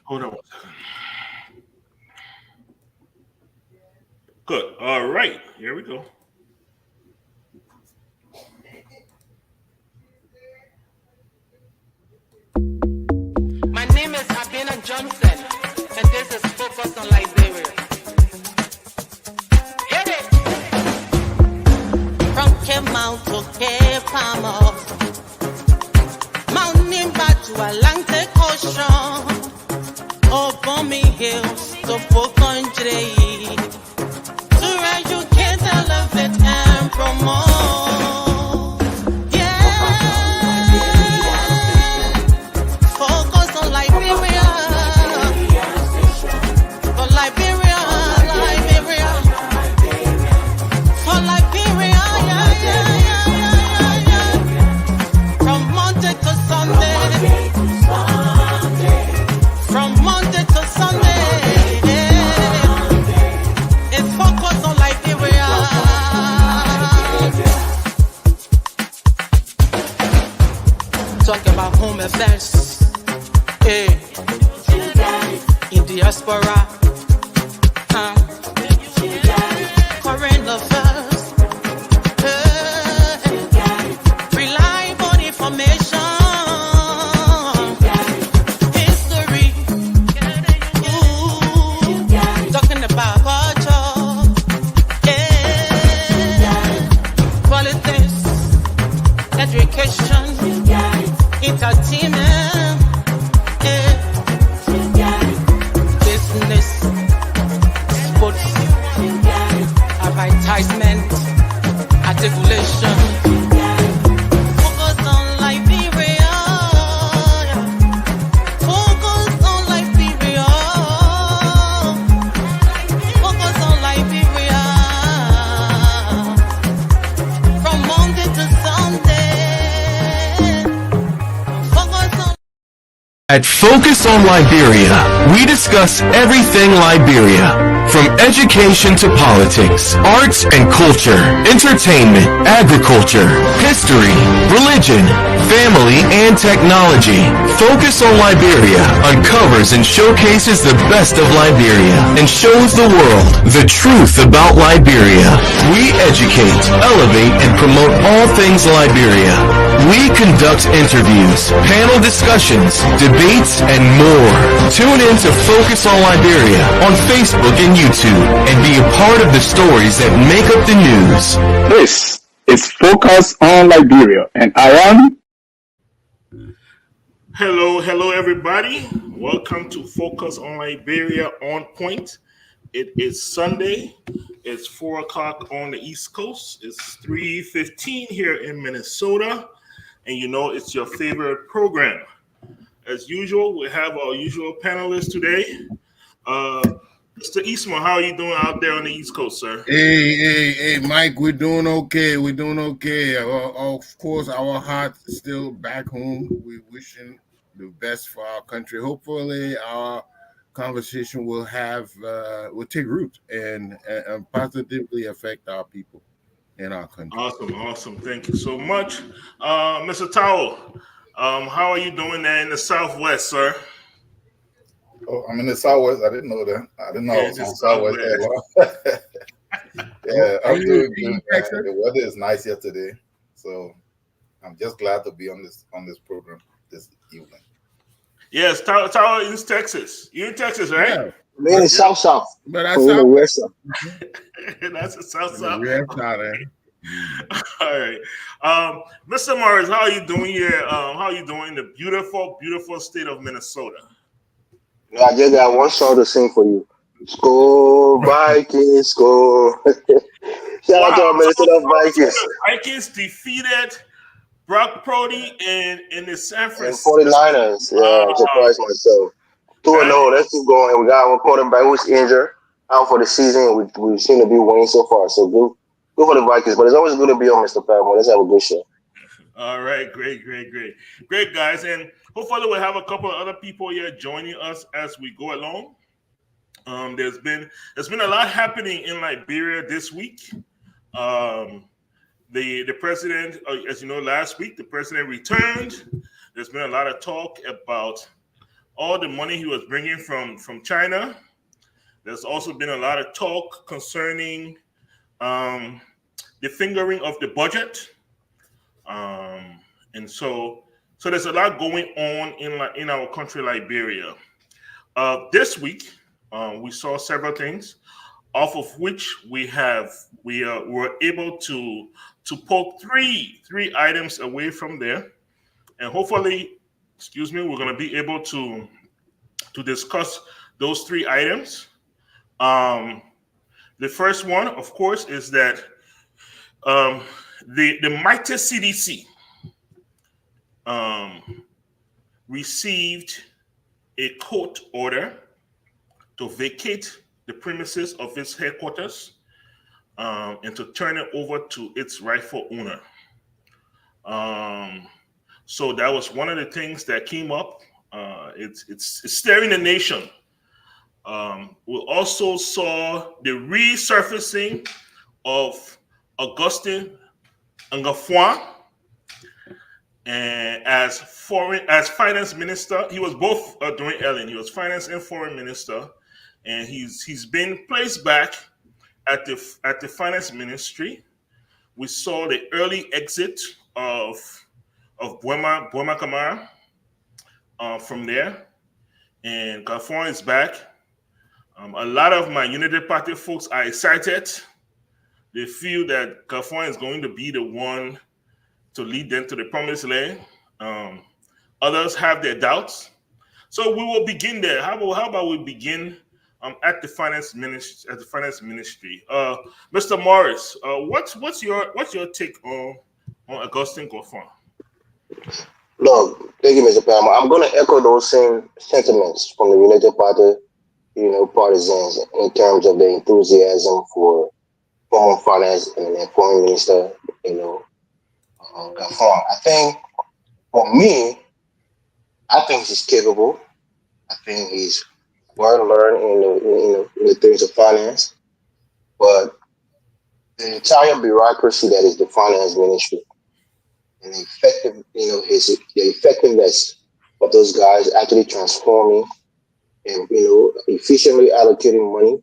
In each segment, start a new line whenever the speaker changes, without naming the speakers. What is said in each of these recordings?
Hold on one second. Good. All right. Here we go.
My name is Abina Johnson, and this is Focus on Liberia. Hit it! From Cape Mount to Cape Palmer, Mount Nimba to Atlantic Ocean, Obomi Hills to Pocondre, to educate, elevate, and promote. Focus on Liberia. For Liberia, Liberia. For Liberia, yeah. From Monday to Sunday. From Monday to Sunday. It's focus on Liberia. Talk about home affairs. Hey, in diaspora, current affairs, hey, reliable information, history, talking about culture, yeah, politics, education, entertainment. Business, sports, advertisement, articulation. Focus on Liberia. Focus on Liberia. Focus on Liberia. From Monday to Sunday. Focus on.
At Focus on Liberia, we discuss everything Liberia, from education to politics, arts and culture, entertainment, agriculture, history, religion, family, and technology. Focus on Liberia uncovers and showcases the best of Liberia and shows the world the truth about Liberia. We educate, elevate, and promote all things Liberia. We conduct interviews, panel discussions, debates, and more. Tune in to Focus on Liberia on Facebook and YouTube and be a part of the stories that make up the news.
This is Focus on Liberia, and I am.
Hello, everybody. Welcome to Focus on Liberia on Point. It is Sunday. It's 4 o'clock on the East Coast. It's 3:15 here in Minnesota. And you know it's your favorite program. As usual, we have our usual panelists today. Mr. Eastman, how are you doing out there on the East Coast, sir?
Hey, Mike, we're doing okay. Of course, our heart still back home. We're wishing the best for our country. Hopefully, our conversation will take root and positively affect our people in our country.
Awesome. Thank you so much. Mr. Towell, how are you doing there in the Southwest, sir?
Oh, I'm in the Southwest. I didn't know that. I didn't know I was in the Southwest that long. Yeah, I'm doing good. The weather is nice here today, so I'm just glad to be on this program this evening.
Yes, Towell is Texas. You're in Texas, right?
Yeah.
Man, it's South.
But that's
in the West.
That's the South.
All
right. Mr. Morris, how are you doing here? How are you doing in the beautiful state of Minnesota?
Yeah, I just got one song to sing for you. Score, Vikings, score. Shout out to our Minnesota Vikings.
Vikings defeated Brock Purdy in the San Francisco
49ers. Yeah, I'm surprised myself. 2-0. Let's keep going. We got one quarterback who's injured out for the season. We seem to be winning so far. So go for the Vikings. But it's always good to be on, Mr. Paramore. Let's have a good show.
All right, great, guys, and hopefully we'll have a couple of other people here joining us as we go along. There's been a lot happening in Liberia this week. The president, as you know, last week the president returned. There's been a lot of talk about all the money he was bringing from China. There's also been a lot of talk concerning the fingering of the budget, and so there's a lot going on in our country, Liberia. This week, we saw several things, off of which we were able to poke three items away from there, and hopefully, we're going to be able to discuss those three items. The first one, of course, is that the mighty CDC received a court order to vacate the premises of its headquarters and to turn it over to its rightful owner. So that was one of the things that came up. It's stirring the nation. We also saw the resurfacing of Augustin Ngafwa, and as finance minister. He was both during Ellen. He was finance and foreign minister, and he's been placed back at the finance ministry. We saw the early exit of Buema Kamara from there, and Ngafwa is back. A lot of my Unity Party folks are excited. They feel that Ngafwa is going to be the one to lead them to the promised land. Others have their doubts. So we will begin there. How about we begin at the finance ministry? Mr. Morris, what's your take on Augustin Ngafwa?
Look, thank you, Mr. Palmer. I'm going to echo those same sentiments from the United Party, partisans in terms of their enthusiasm for former finance and then foreign minister, Ngafwa. I think, for me, I think he's capable. I think he's well learned in the things of finance, but the entire bureaucracy that is the finance ministry and the effectiveness of those guys actually transforming and efficiently allocating money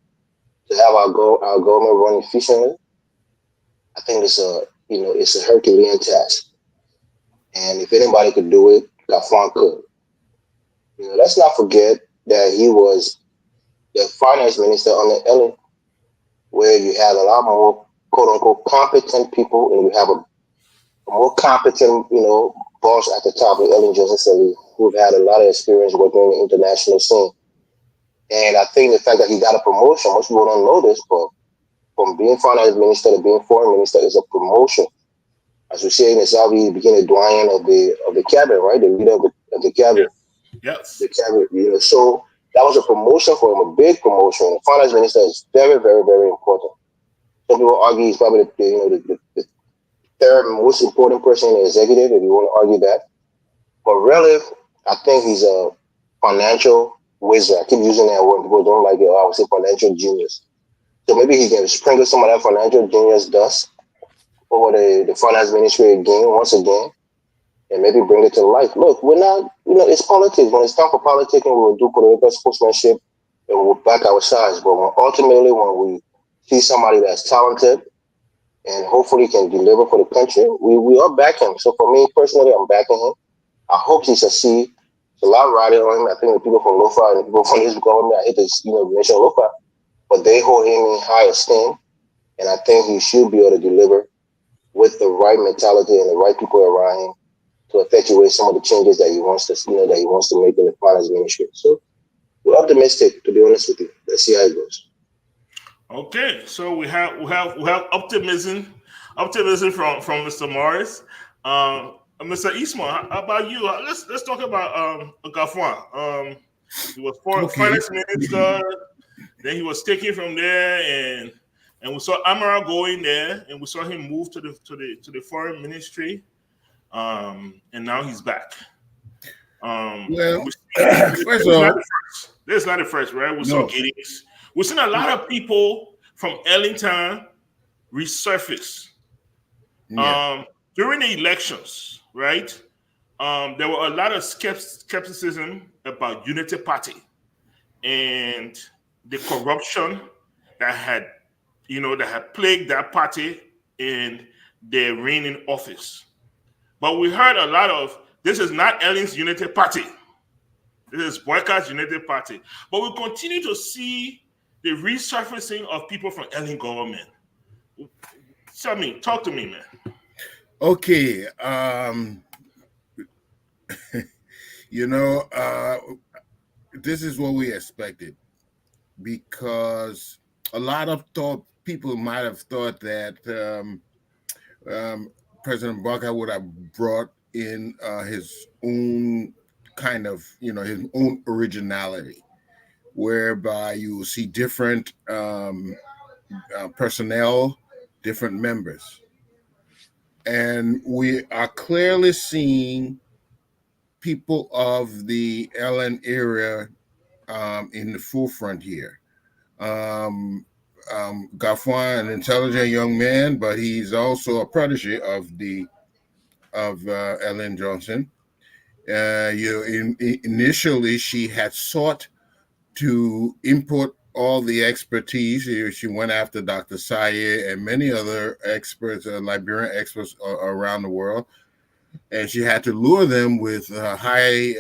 to have our government run efficiently. I think it's a Herculean task, and if anybody could do it, Ngafwa could. Let's not forget that he was the finance minister under Ellen, where you had a lot more quote unquote competent people, and you have a more competent, boss at the top of Ellen Johnson, who've had a lot of experience working in the international scene. And I think the fact that he got a promotion, most people don't know this, but from being finance minister to being foreign minister is a promotion. As we say in the South, he became the doyen of the cabinet, right? The leader of the cabinet.
Yes.
The cabinet, so that was a promotion for him, a big promotion. The finance minister is very, very, very important. Some people argue he's probably the third most important person in the executive, if you want to argue that. But really, I think he's a financial wizard. I keep using that word. People don't like it. I would say financial genius. So maybe he can sprinkle some of that financial genius dust over the finance ministry once again, and maybe bring it to life. Look, we're not, it's politics. When it's time for politicking, we'll do political spokesmanship and we'll back our sides. But ultimately, when we see somebody that's talented and hopefully can deliver for the country, we all back him. So for me personally, I'm backing him. I hope he succeeds. There's a lot riding on him. I think the people from LOFA and the people from his government, I hate to mention LOFA, but they hold him in high esteem. And I think he should be able to deliver with the right mentality and the right people around him to effectuate some of the changes that he wants to make in the finance ministry. So we're optimistic, to be honest with you. Let's see how it goes.
Okay, so we have optimism from Mr. Morris. Mr. Isma, how about you? Let's talk about Ngafwa. He was finance minister, then he was taken from there, and we saw Amara go in there, and we saw him move to the foreign ministry, and now he's back.
First of all,
this is not the first, right? We saw Giddings. We've seen a lot of people from Ellington resurface during the elections, right? there were a lot of skepticism about Unity Party and the corruption that had, that had plagued that party in their reign in office. But we heard a lot of, this is not Ellen's Unity Party. This is Boykott's Unity Party. But we continue to see the resurfacing of people from Ellen government. Talk to me, man.
Okay. This is what we expected, because a lot of people might have thought that President Barker would have brought in his own kind of, his own originality, whereby you will see different personnel, different members. And we are clearly seeing people of the Ellen era in the forefront here. Gaffwan, an intelligent young man, but he's also a protege of Ellen Johnson. Initially, she had sought to import all the expertise. She went after Dr. Saye and many other experts, Liberian experts around the world, and she had to lure them with high,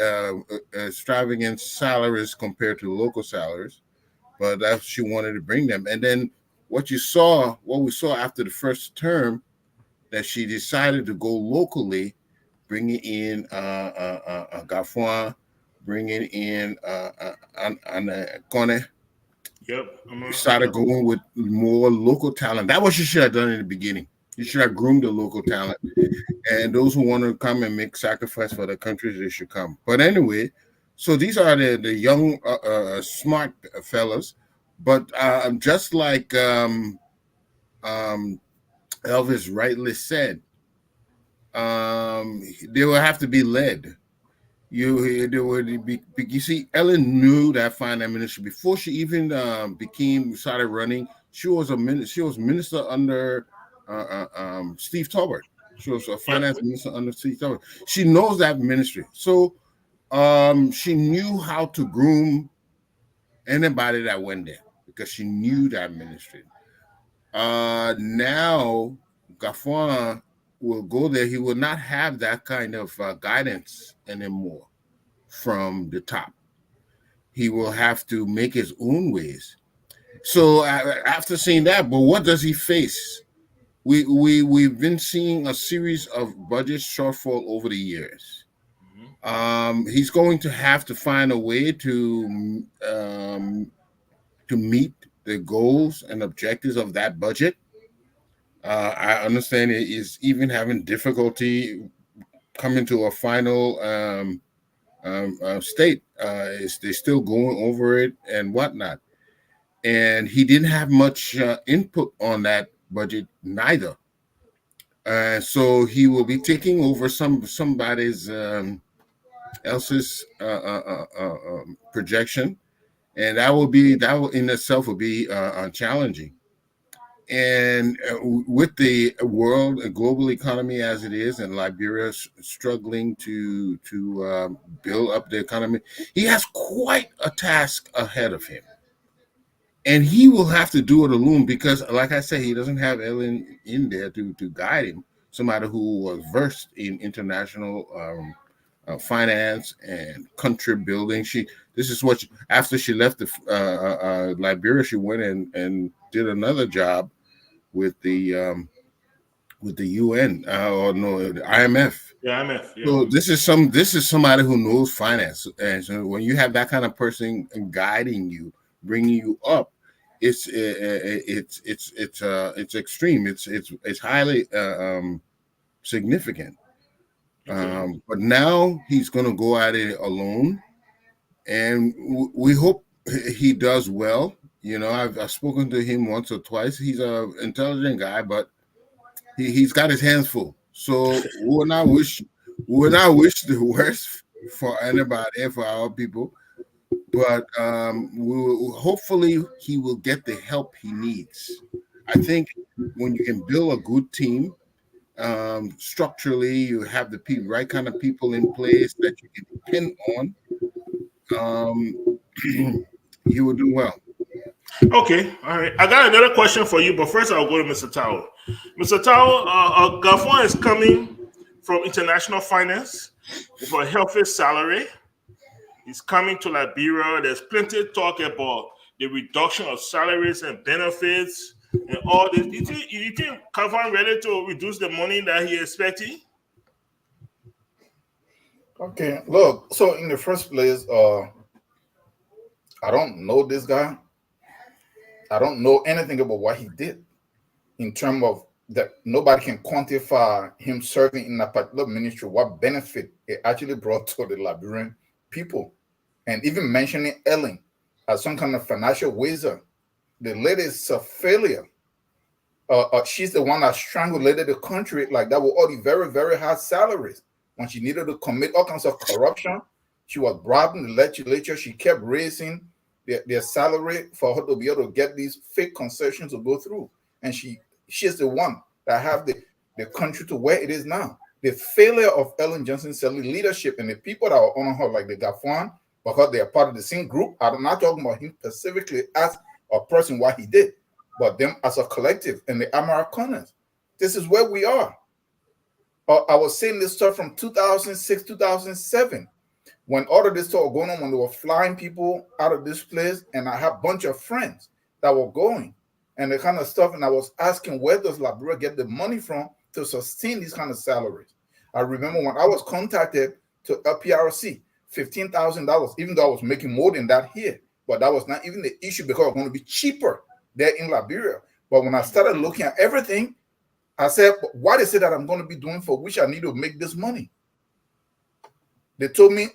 extravagant salaries compared to local salaries. But that's she wanted to bring them. And then what we saw after the first term, that she decided to go locally, bringing in Gaffwan, bringing in Kone.
Yep.
Started going with more local talent. That what she should have done in the beginning. You should have groomed the local talent. And those who want to come and make sacrifice for the country, they should come. But anyway, so these are the young, smart fellas. But just like Elvis rightly said, they will have to be led. You see, Ellen knew that finance ministry before she even started running. She was minister under Steve Tolbert. She was a finance minister under Steve Tolbert. She knows that ministry, so she knew how to groom anybody that went there because she knew that ministry. Now Gaffwan will go there. He will not have that kind of guidance anymore from the top. He will have to make his own ways. So after seeing that, but what does he face? We've been seeing a series of budget shortfall over the years. He's going to have to find a way to meet the goals and objectives of that budget. I understand it is even having difficulty coming to a final state. They're still going over it and whatnot. And he didn't have much input on that budget neither. So he will be taking over somebody's else's projection, and that will in itself will be challenging. And with the world, global economy as it is, and Liberia struggling to build up the economy, he has quite a task ahead of him. And he will have to do it alone because, like I said, he doesn't have Ellen in there to guide him, somebody who was versed in international finance and country building. After she left Liberia, she went and did another job with the UN the IMF.
Yeah, IMF. Yeah.
So this is somebody who knows finance, and so when you have that kind of person guiding you, bringing you up, it's extreme. It's highly significant. But now he's going to go at it alone, and we hope he does well. I've spoken to him once or twice. He's an intelligent guy, but he's got his hands full. So we will not wish the worst for anybody and for our people. But hopefully he will get the help he needs. I think when you can build a good team Structurally, you have the right kind of people in place that you can depend on, you will do well.
Okay, all right. I got another question for you, but first I'll go to Mr. Tao. Mr. Tao, Gafon is coming from international finance for a healthy salary. He's coming to Liberia. There's plenty of talk about the reduction of salaries and benefits and all this. You think Gafon ready to reduce the money that he expecting?
Okay, look. So in the first place, I don't know this guy. I don't know anything about what he did in terms of that. Nobody can quantify him serving in a particular ministry, what benefit it actually brought to the Liberian people. And even mentioning Ellen as some kind of financial wizard, the lady is a failure. She's the one that strangulated the country like that with all the very, very high salaries. When she needed to commit all kinds of corruption, she was bribing the legislature. She kept raising their salary for her to be able to get these fake concessions to go through. And she's the one that have the country to where it is now. The failure of Ellen Johnson's leadership and the people that are on her, like the Gafwan, because they are part of the same group. I'm not talking about him specifically as a person, what he did, but them as a collective and the Amerikaners. This is where we are. I was saying this stuff from 2006, 2007, when all of this stuff was going on, when they were flying people out of this place, and I have a bunch of friends that were going and the kind of stuff, and I was asking, where does Liberia get the money from to sustain these kind of salaries? I remember when I was contacted to LPRC, $15,000, even though I was making more than that here, but that was not even the issue because it was going to be cheaper there in Liberia. But when I started looking at everything, I said, what is it that I'm going to be doing for which I need to make this money? They told me,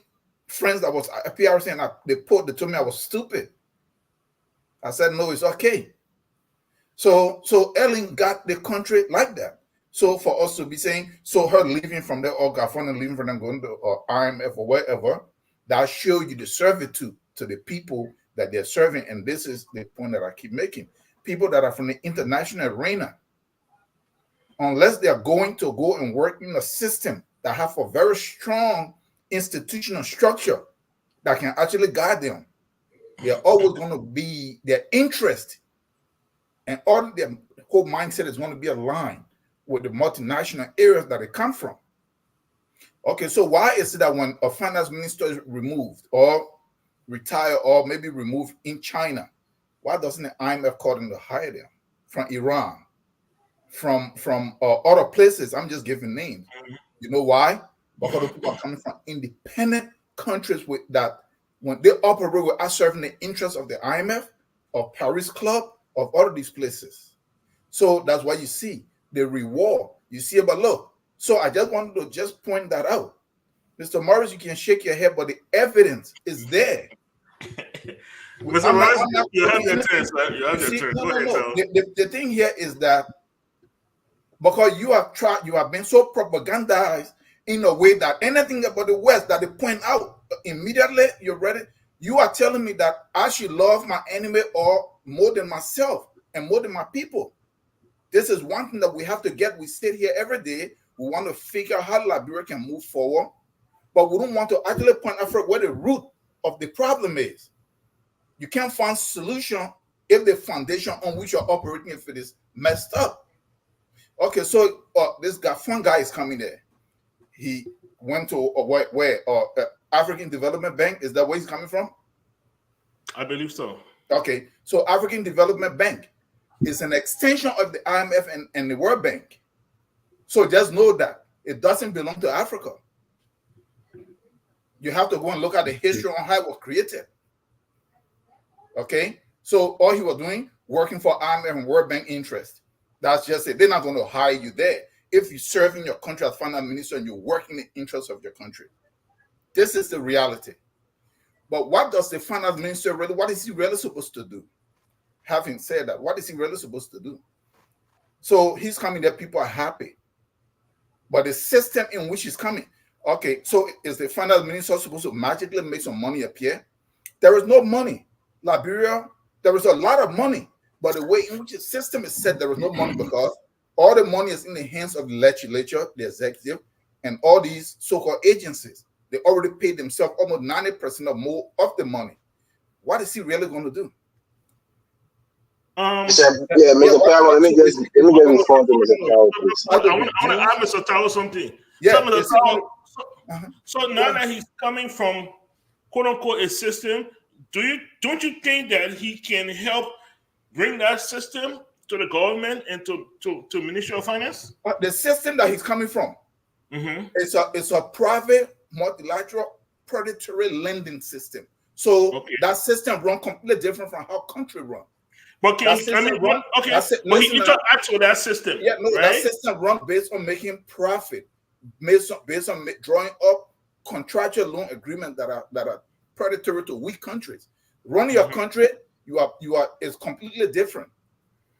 friends that was at PRC, and they told me I was stupid. I said, no, it's okay. So Ellen got the country like that. So for us to be saying, so her leaving from there, or Gafon and leaving from them, going to IMF or wherever, that show you the servitude to the people that they're serving. And this is the point that I keep making. People that are from the international arena, unless they are going to go and work in a system that have a very strong institutional structure that can actually guide them, they're always going to be, their interest and all their whole mindset is going to be aligned with the multinational areas that they come from. Okay, so why is it that when a finance minister is removed or retired or maybe removed in China, why doesn't the IMF call them to hire them from Iran, from other places? I'm just giving names. You know why? Because the people are coming from independent countries with that, when they operate with us serving the interests of the IMF, of Paris Club, of all of these places. So that's why you see the reward. You see, but look, so I just wanted to just point that out. Mr. Morris, you can shake your head, but the evidence is there.
Mr. Morris, you have your turn, sir. You have your turn. Go ahead,
the thing here is that because you have been so propagandized in a way that anything about the West that they point out immediately, you're ready. You are telling me that I should love my enemy or more than myself and more than my people. This is one thing that we have to get. We sit here every day. We want to figure out how Liberia can move forward, but we don't want to actually point out where the root of the problem is. You can't find solution if the foundation on which you're operating, if it is messed up. Okay, so this guy, fun guy, is coming there. He went to where African Development Bank. Is that where he's coming from?
I believe so.
Okay, so African Development Bank is an extension of the IMF and the World Bank. So just know that it doesn't belong to Africa. You have to go and look at the history on how it was created. Okay, so all he was doing, working for IMF and World Bank interest. That's just it. They're not going to hire you there if you're serving your country as finance minister and you're working the interests of your country. This is the reality. But what does the finance minister really, what is he really supposed to do? Having said that, what is he really supposed to do? So he's coming there, people are happy. But the system in which he's coming, okay, so is the finance minister supposed to magically make some money appear? There is no money. Liberia, there is a lot of money, but the way in which the system is set, there is no money because All the money is in the hands of the legislature, the executive, and all these so-called agencies. They already paid themselves almost 90% or more of the money. What is he really going to do?
Mr. Powell, let me just respond to Mr. Powell, please.
I want to ask Mr. Towell something.
Yeah,
so now that he's coming from quote unquote a system, don't you think that he can help bring that system to the government and to Ministry of Finance?
The system that he's coming from, it's a private multilateral predatory lending system. So that system run completely different from how country run.
But you talk actually that system.
Yeah, no, right? That system run based on making profit, based on drawing up contractual loan agreements that are predatory to weak countries. Running your country, is completely different.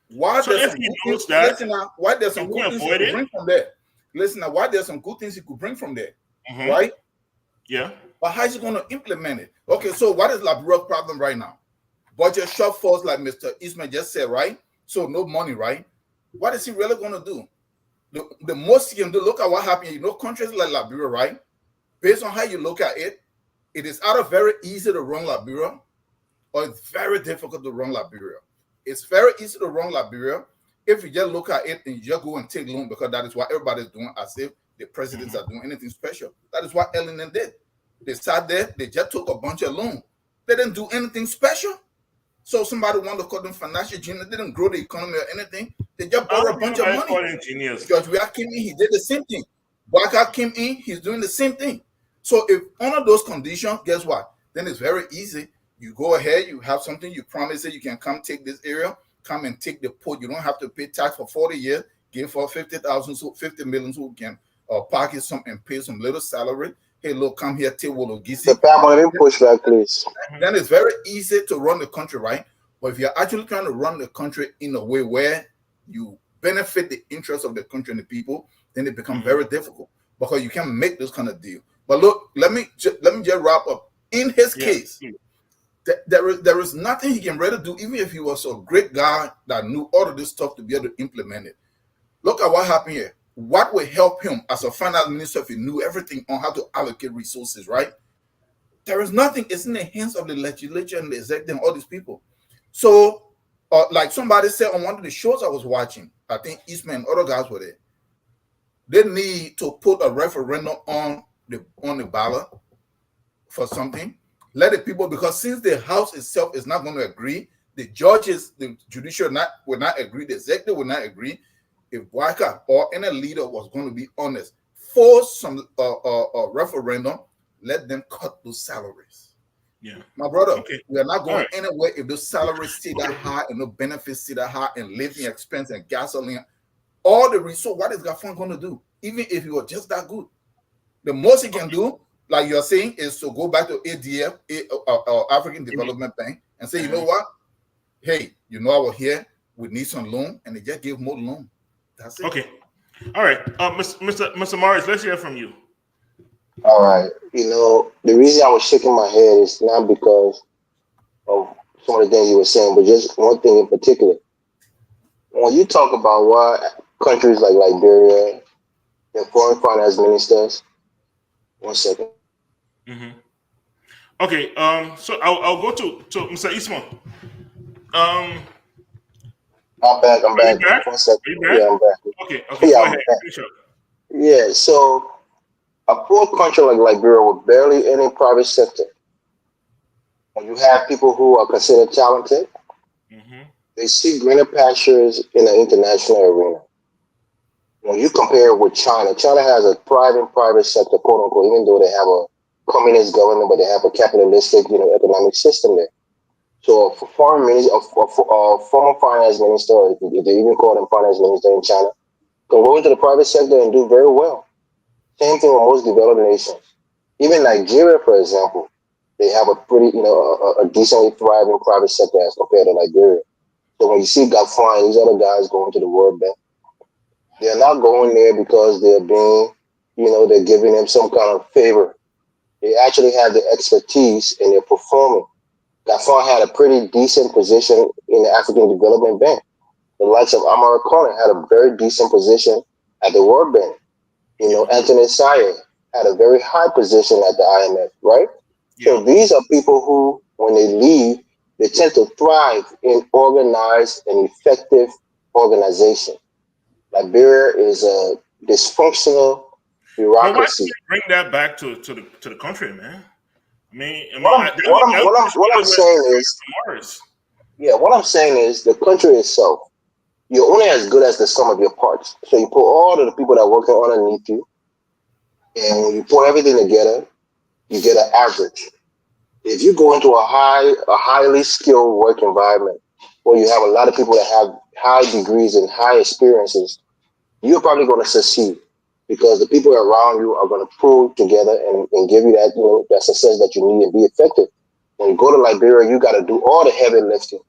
Why there's some good things he could bring from there? Listen, now why there's some good things he could bring from there, right?
Yeah.
But how is he going to implement it? Okay, so what is Liberia's problem right now? Budget shortfalls, like Mr. Eastman just said, right? So no money, right? What is he really going to do? The most he can do, look at what happened. Countries like Liberia, right? Based on how you look at it, it is either very easy to run Liberia or it's very difficult to run Liberia. It's very easy to run Liberia if you just look at it and you just go and take loan, because that is what everybody's doing, as if the presidents are doing anything special. That is what Ellen did. They sat there, they just took a bunch of loan. They didn't do anything special. So somebody wanted to call them financial genius. They didn't grow the economy or anything. They just borrowed a bunch of money. George Weah came in, he did the same thing. Waka came in, he's doing the same thing. So if under those conditions, guess what? Then it's very easy. You go ahead, you have something, you promise that you can come take this area, come and take the port. You don't have to pay tax for 40 years, give for 50,000, so 50 million, so we can pocket some and pay some little salary. Hey, look, come here, take what
The family, let me push back, please.
Then it's very easy to run the country, right? But if you're actually trying to run the country in a way where you benefit the interests of the country and the people, then it becomes very difficult because you can't make this kind of deal. But look, let me just wrap up. In his case, there is nothing he can really do, even if he was a great guy that knew all of this stuff to be able to implement it. Look at what happened here. What will help him as a finance minister if he knew everything on how to allocate resources, right? There is nothing. It's in the hands of the legislature and the executive and all these people. So, like somebody said on one of the shows I was watching, I think Eastman and other guys were there. They need to put a referendum on the ballot for something. Let the people, because since the House itself is not going to agree, the judges, the judiciary will not agree, the executive will not agree. If Waka or any leader was going to be honest, force some referendum, let them cut those salaries.
Yeah,
my brother, we are not going anywhere if those salaries stay that high and the benefits stay that high and living expense and gasoline, all the resource. What is Gafan going to do? Even if he was just that good, the most he can do, like you're saying, is to go back to ADF, African Development Bank, and say, you know what? Hey, I was here. We need some loan, and they just give more loan. That's it.
Okay. All right. Mr. Morris, let's hear from you.
All right. The reason I was shaking my head is not because of some of the things you were saying, but just one thing in particular. When you talk about why countries like Liberia, their foreign finance ministers, 1 second.
Okay. So I'll go to Mr. Eastman.
I'm back.
Are you back?
1 second.
Are you back?
Yeah, I'm back.
Okay.
Yeah,
Go ahead.
Yeah. So a poor country like Liberia with barely any private sector, when you have people who are considered talented, they see greener pastures in the international arena. When you compare it with China, China has a private sector, quote unquote, even though they have a communist government, but they have a capitalistic, economic system there. So for foreign minister, former finance minister, if they even call them finance minister in China, can go into the private sector and do very well. Same thing with most developed nations. Even Nigeria, for example, they have a pretty, a decently thriving private sector as compared to Liberia. So when you see Gafan, these other guys going to the World Bank, they're not going there because they're being, they're giving them some kind of favor. They actually have the expertise and they're performing. Gafan had a pretty decent position in the African Development Bank. the likes of Amara Conan had a very decent position at the World Bank. You know, Anthony Sayer had a very high position at the IMF, right? So these are people who, when they leave, they tend to thrive in organized and effective organization. Liberia is a dysfunctional bureaucracy.
But why can't you bring that back to the country, man?
What I'm saying is, what I'm saying is the country itself, you're only as good as the sum of your parts. So you put all of the people that are working underneath you, and when you put everything together, you get an average. If you go into a highly skilled work environment where you have a lot of people that have high degrees and high experiences, you're probably going to succeed because the people around you are going to pull together and give you that, you know, that success that you need and be effective. When you go to Liberia, you got to do all the heavy lifting.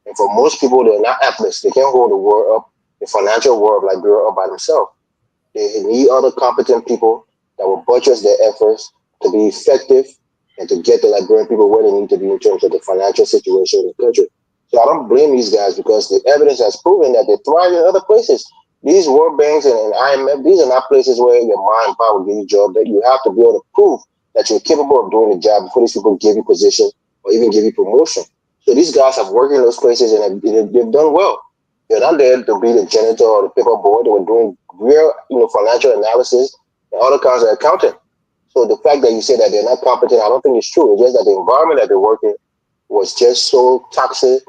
And for most people, they're not athletes. They can't hold the world up, the financial world of Liberia up by themselves. They need other competent people that will buttress their efforts to be effective and to get the Liberian people where they need to be in terms of the financial situation in the country. So I don't blame these guys because the evidence has proven that they thrive in other places. These World Banks and IMF, these are not places where your mind power will give you a job. That you have to be able to prove that you're capable of doing the job before these people give you position or even give you promotion. So these guys have worked in those places and they've done well. They're not there to be the janitor or the paper boy. They were doing real, you know, financial analysis and other kinds of accounting. So the fact that you say that they're not competent, I don't think it's true. It's just that the environment that they're working was just so toxic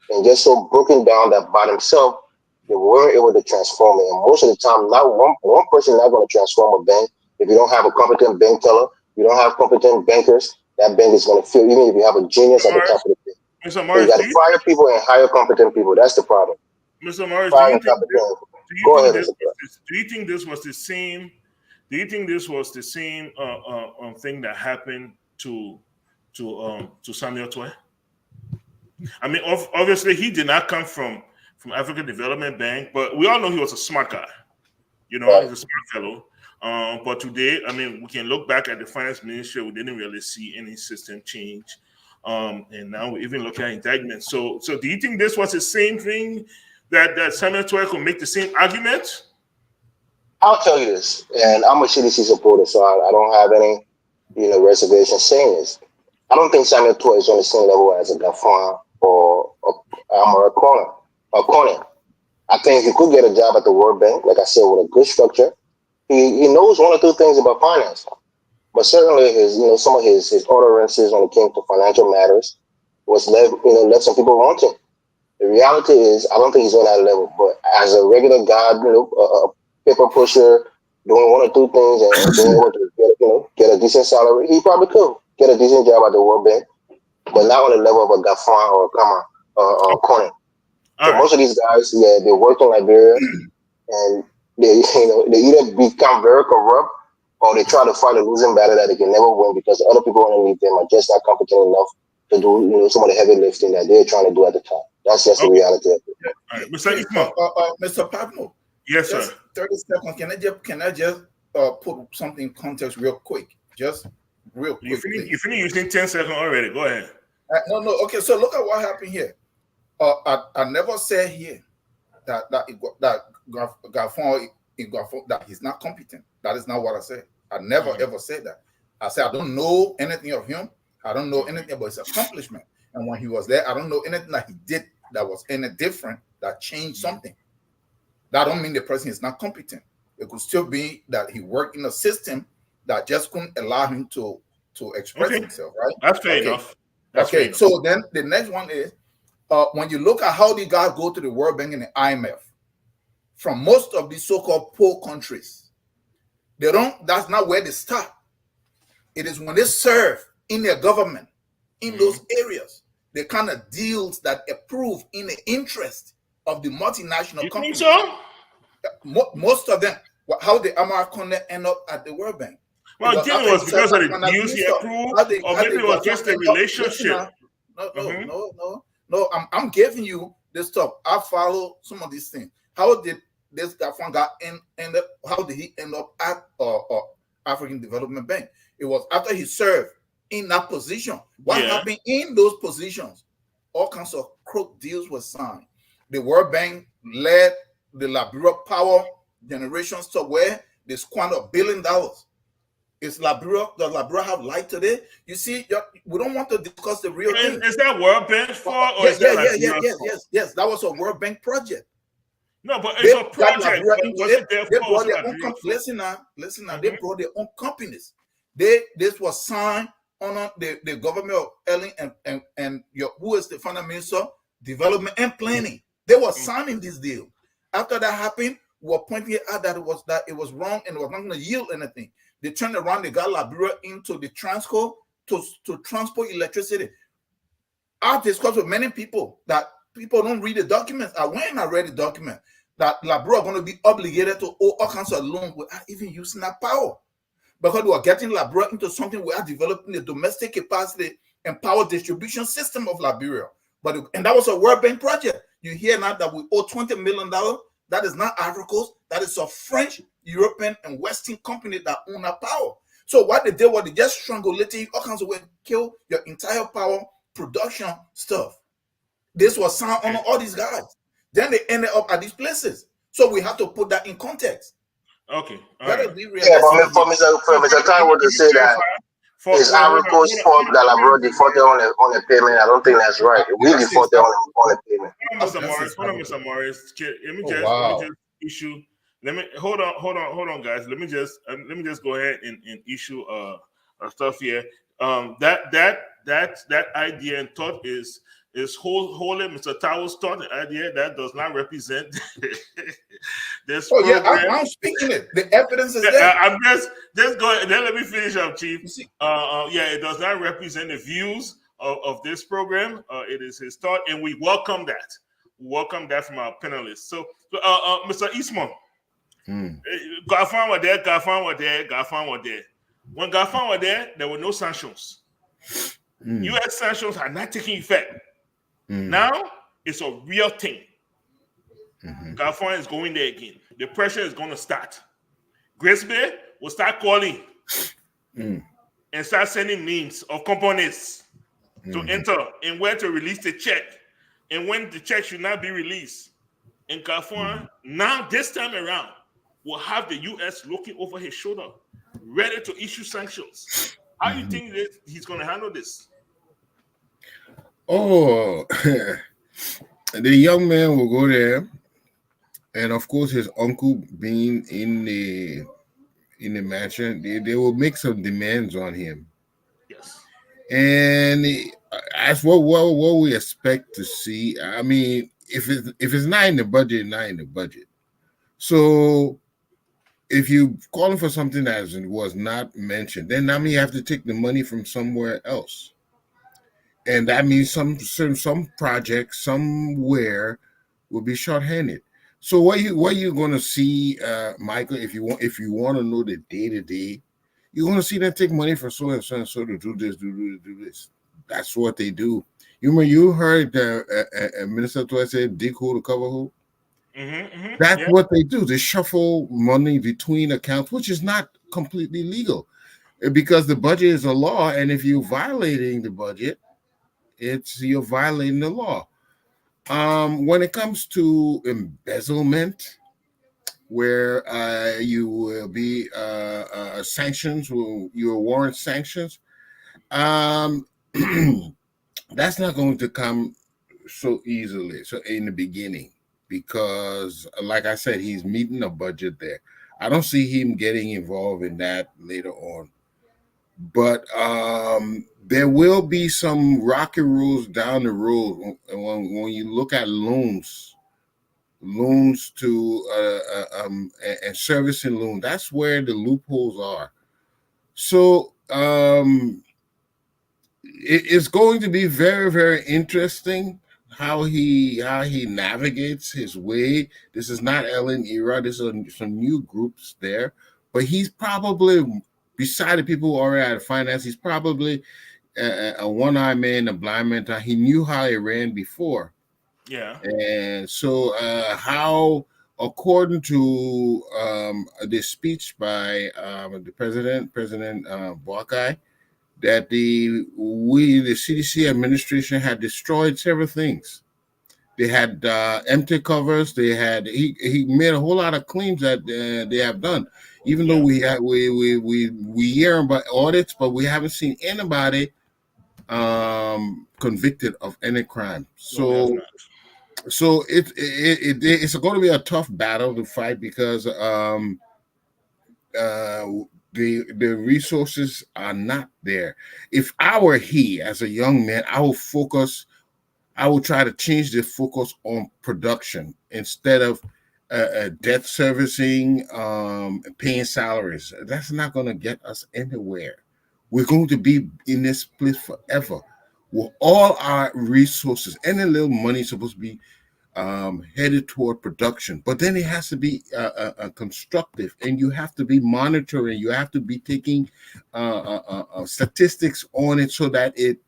and just so broken down that by themselves, they weren't able to transform it. And most of the time, not one person is not going to transform a bank. If you don't have a competent bank teller, you don't have competent bankers, that bank is going to fail, even if you have a genius at the top of the bank. So you got to fire people and hire competent people. That's the problem.
Mr. Morris, do you think this was the same? Do you think this was the same thing that happened to Samuel Toy? I mean, obviously he did not come from African Development Bank, but we all know he was a smart guy. You know, he's a smart fellow. But today, I mean, we can look back at the finance ministry. We didn't really see any system change. And now we even look at indictments. So do you think this was the same thing that Samuel Toy could make the same argument?
I'll tell you this, and I'm a CDC supporter, so I don't have any, you know, reservations saying this. I don't think Samuel Toy is on the same level as a Gafan or Amara Conan. I think he could get a job at the World Bank, like I said, with a good structure. He knows one or two things about finance, but certainly some of his utterances when it came to financial matters was left some people wanting. The reality is, I don't think he's on that level. But as a regular guy, a paper pusher, doing one or two things and being able to get a decent salary, he probably could get a decent job at the World Bank, but not on the level of a Gafan or a Kama or Conan. So most of these guys, they work in Liberia, and they either become very corrupt or they try to fight a losing battle that they can never win because the other people underneath them are just not competent enough to do some of the heavy lifting that they're trying to do at the time. That's just the reality of it.
All right, Mr.
Pablo.
Yes, sir.
30 seconds. Can I just put something in context real quick? Just real quick.
You finish using 10 seconds already. Go ahead.
No. Okay, so look at what happened here. I never said here that Gafon that he's not competent. That is not what I said. I never ever said that. I said I don't know anything of him. I don't know anything about his accomplishment. And when he was there, I don't know anything that he did that was any different that changed something. That don't mean the person is not competent. It could still be that he worked in a system that just couldn't allow him to express himself, right?
That's fair enough.
Okay, so then the next one is when you look at how the guys go to the World Bank and the IMF, from most of these so-called poor countries, that's not where they start. It is when they serve in their government, in those areas, the kind of deals that approve in the interest of the multinational companies.
You think
so? Most of them. How the American end up at the World Bank?
Well, I think it was because of the deals he approved, or maybe it was just a relationship.
No. I'm giving you this stuff. I follow some of these things. How did this guy end up? How did he end up at African Development Bank? It was after he served in that position. What happened in those positions? All kinds of crook deals were signed. The World Bank led the Liberia power generation stuff where they squander $1 billion. Is Liberia, does Liberia have light today? You see, we don't want to discuss the real thing.
Is that World Bank for? Or is that
yes. That was a World Bank project.
No, but it's a project.
They brought their own companies. Listen now. They brought their own companies. This was signed on the government of Ellen and who is the finance minister, development and planning. They were signing this deal. After that happened, we were pointing out that it was wrong and it was not going to yield anything. They turned around, they got Liberia into the Transco to transport electricity. I've discussed with many people that people don't read the documents. I went and I read the document that Liberia are going to be obligated to owe all kinds of loans without even using that power. Because we are getting Liberia into something we are developing the domestic capacity and power distribution system of Liberia. And that was a World Bank project. You hear now that we owe $20 million. That is not Ivory Coast. That is a French, European, and Western company that own that power. So what they did was they just strangulated you all kinds of ways, kill your entire power production stuff. This was signed on all these guys. Then they ended up at these places. So we have to put that in context.
Okay.
Yeah, but for Mr. Taiwo to say that it's Ivory Coast's fault that Liberia defaulted on a payment, I don't think that's right. We defaulted on a payment.
Hold on, Mr. Morris. Let me just issue. Hold on, guys. Let me just go ahead and issue stuff here. That idea and thought is wholly Mr. Taiwo's thought and idea. That does not represent this program.
I'm speaking it. The evidence is there.
I'm just going. Then let me finish up, Chief. It does not represent the views of this program. It is his thought, and we welcome that. We welcome that from our panelists. So Mr. Eastman, Gafan were there. When Gafan were there were no sanctions. U.S. sanctions are not taking effect. Now it's a real thing. Gafan is going there again. The pressure is going to start. Grace Bay will start calling and start sending names of components to enter and where to release the check and when the check should not be released. And Gafan, now this time around, will have the U.S. looking over his shoulder, ready to issue sanctions. How do you think that he's going to handle this?
Oh, the young man will go there, and of course his uncle being in the mansion, they will make some demands on him.
Yes,
and as what we expect to see. I mean, if it's not in the budget, not in the budget. So if you calling for something that was not mentioned, then I mean you have to take the money from somewhere else. And that means some project somewhere will be shorthanded. So what you going to see, Michael? If you want to know the day-to-day, you're going to see them take money from so and so and so to do this. That's what they do. You heard Minister Toy say dig hole to cover hole. That's what they do. They shuffle money between accounts, which is not completely legal, because the budget is a law, and if you're violating the budget, you're violating the law. When it comes to embezzlement, where you will be sanctions, you warrant sanctions, that's not going to come so easily. So in the beginning, because like I said, he's meeting a budget there. I don't see him getting involved in that later on. But there will be some rocky roads down the road when you look at loans to and servicing loans. That's where the loopholes are. So it's going to be very, very interesting how he navigates his way. This is not Ellen era. There's some new groups there, but he's probably, beside the people who are at finance, he's probably a one-eyed man, a blind man. He knew how it ran before.
Yeah.
And so how, according to the speech by the President Boakai, that the CDC administration had destroyed several things. They had empty covers. They had he made a whole lot of claims that they have done. Even though we hear about audits, but we haven't seen anybody convicted of any crime. So it's going to be a tough battle to fight because the resources are not there. If I were he as a young man, I would try to change the focus on production instead of debt servicing, paying salaries. That's not going to get us anywhere. We're going to be in this place forever. With all our resources, any little money is supposed to be headed toward production, but then it has to be constructive, and you have to be monitoring. You have to be taking statistics on it so that it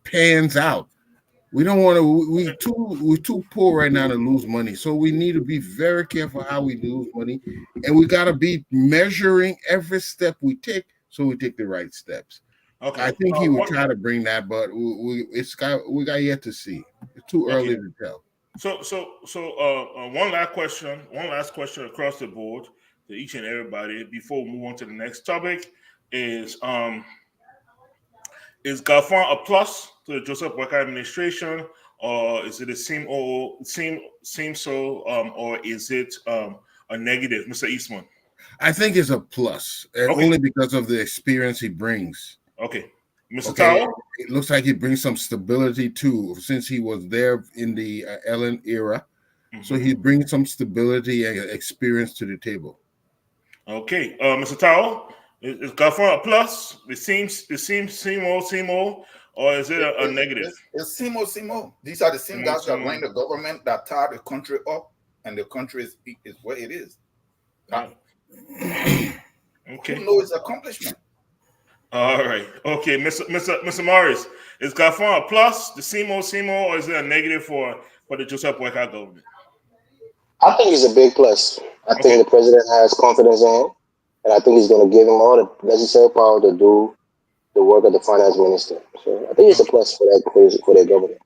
pans out. We don't want to. We're too poor right now to lose money, so we need to be very careful how we lose money, and we got to be measuring every step we take, so we take the right steps. Okay. I think he would try to bring that, but we got yet to see. It's too early to tell.
So one last question across the board to each and everybody before we move on to the next topic is Galfan a plus to the Joseph Boakai administration, or is it a seem so, or is it a negative, Mr. Eastman?
I think it's a plus, only because of the experience he brings.
Okay. Mr. Tao?
It looks like he brings some stability too, since he was there in the Ellen era. Mm-hmm. So he brings some stability and experience to the table.
Okay. Mr. Tao, is Galfan a plus? It seems same old, or is it a negative?
It's same old. These are the same guys that run the government that tie the country up, and the country is what it is.
Okay.
Who knows his accomplishment?
All right. Okay, Mr. Morris, is Galfan a plus, the same old, or is it a negative for the Joseph Boakai government?
I think it's a big plus. I think the president has confidence in him, and I think he's going to give him all the necessary power to do the work of the finance minister. So I think it's a plus for that government.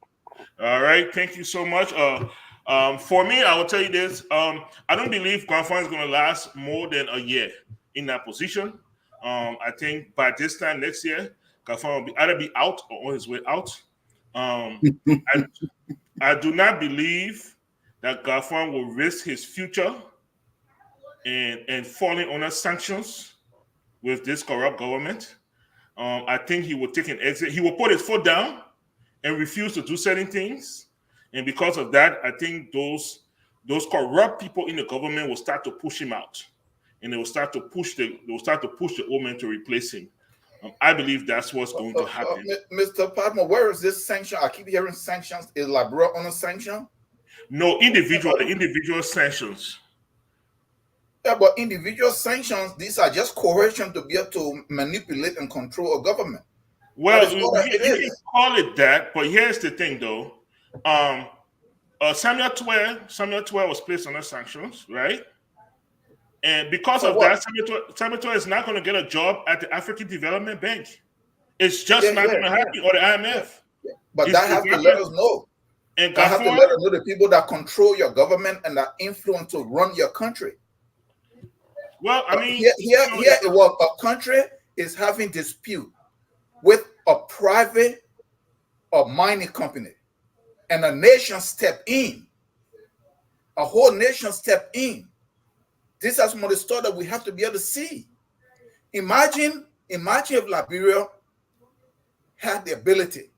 All right. Thank you so much. For me, I will tell you this. I don't believe Galfan is going to last more than a year in that position. I think by this time next year, Galfan will either be out or on his way out. I do not believe that Galfan will risk his future and falling under sanctions with this corrupt government. I think he will take an exit. He will put his foot down and refuse to do certain things. And because of that, I think those corrupt people in the government will start to push him out. And they will start to push the old man to replace him. I believe that's what's going to happen.
Mr. Padma, where is this sanction? I keep hearing sanctions. Is Liberia on a sanction?
No, the individual sanctions.
Yeah, but individual sanctions, these are just coercion to be able to manipulate and control a government.
Well, you can call it that, but here's the thing, though. Samuel Tuer was placed under sanctions, right? And because of that, Samuel Tuer is not going to get a job at the African Development Bank. It's just not going to happen, or the IMF.
Yeah. But that has to let us know. And that has to let us know the people that control your government and that influence to run your country.
Well, I mean,
a country is having dispute with a private or mining company, and a nation step in. A whole nation step in. This is some of the stuff that we have to be able to see. Imagine if Liberia had the ability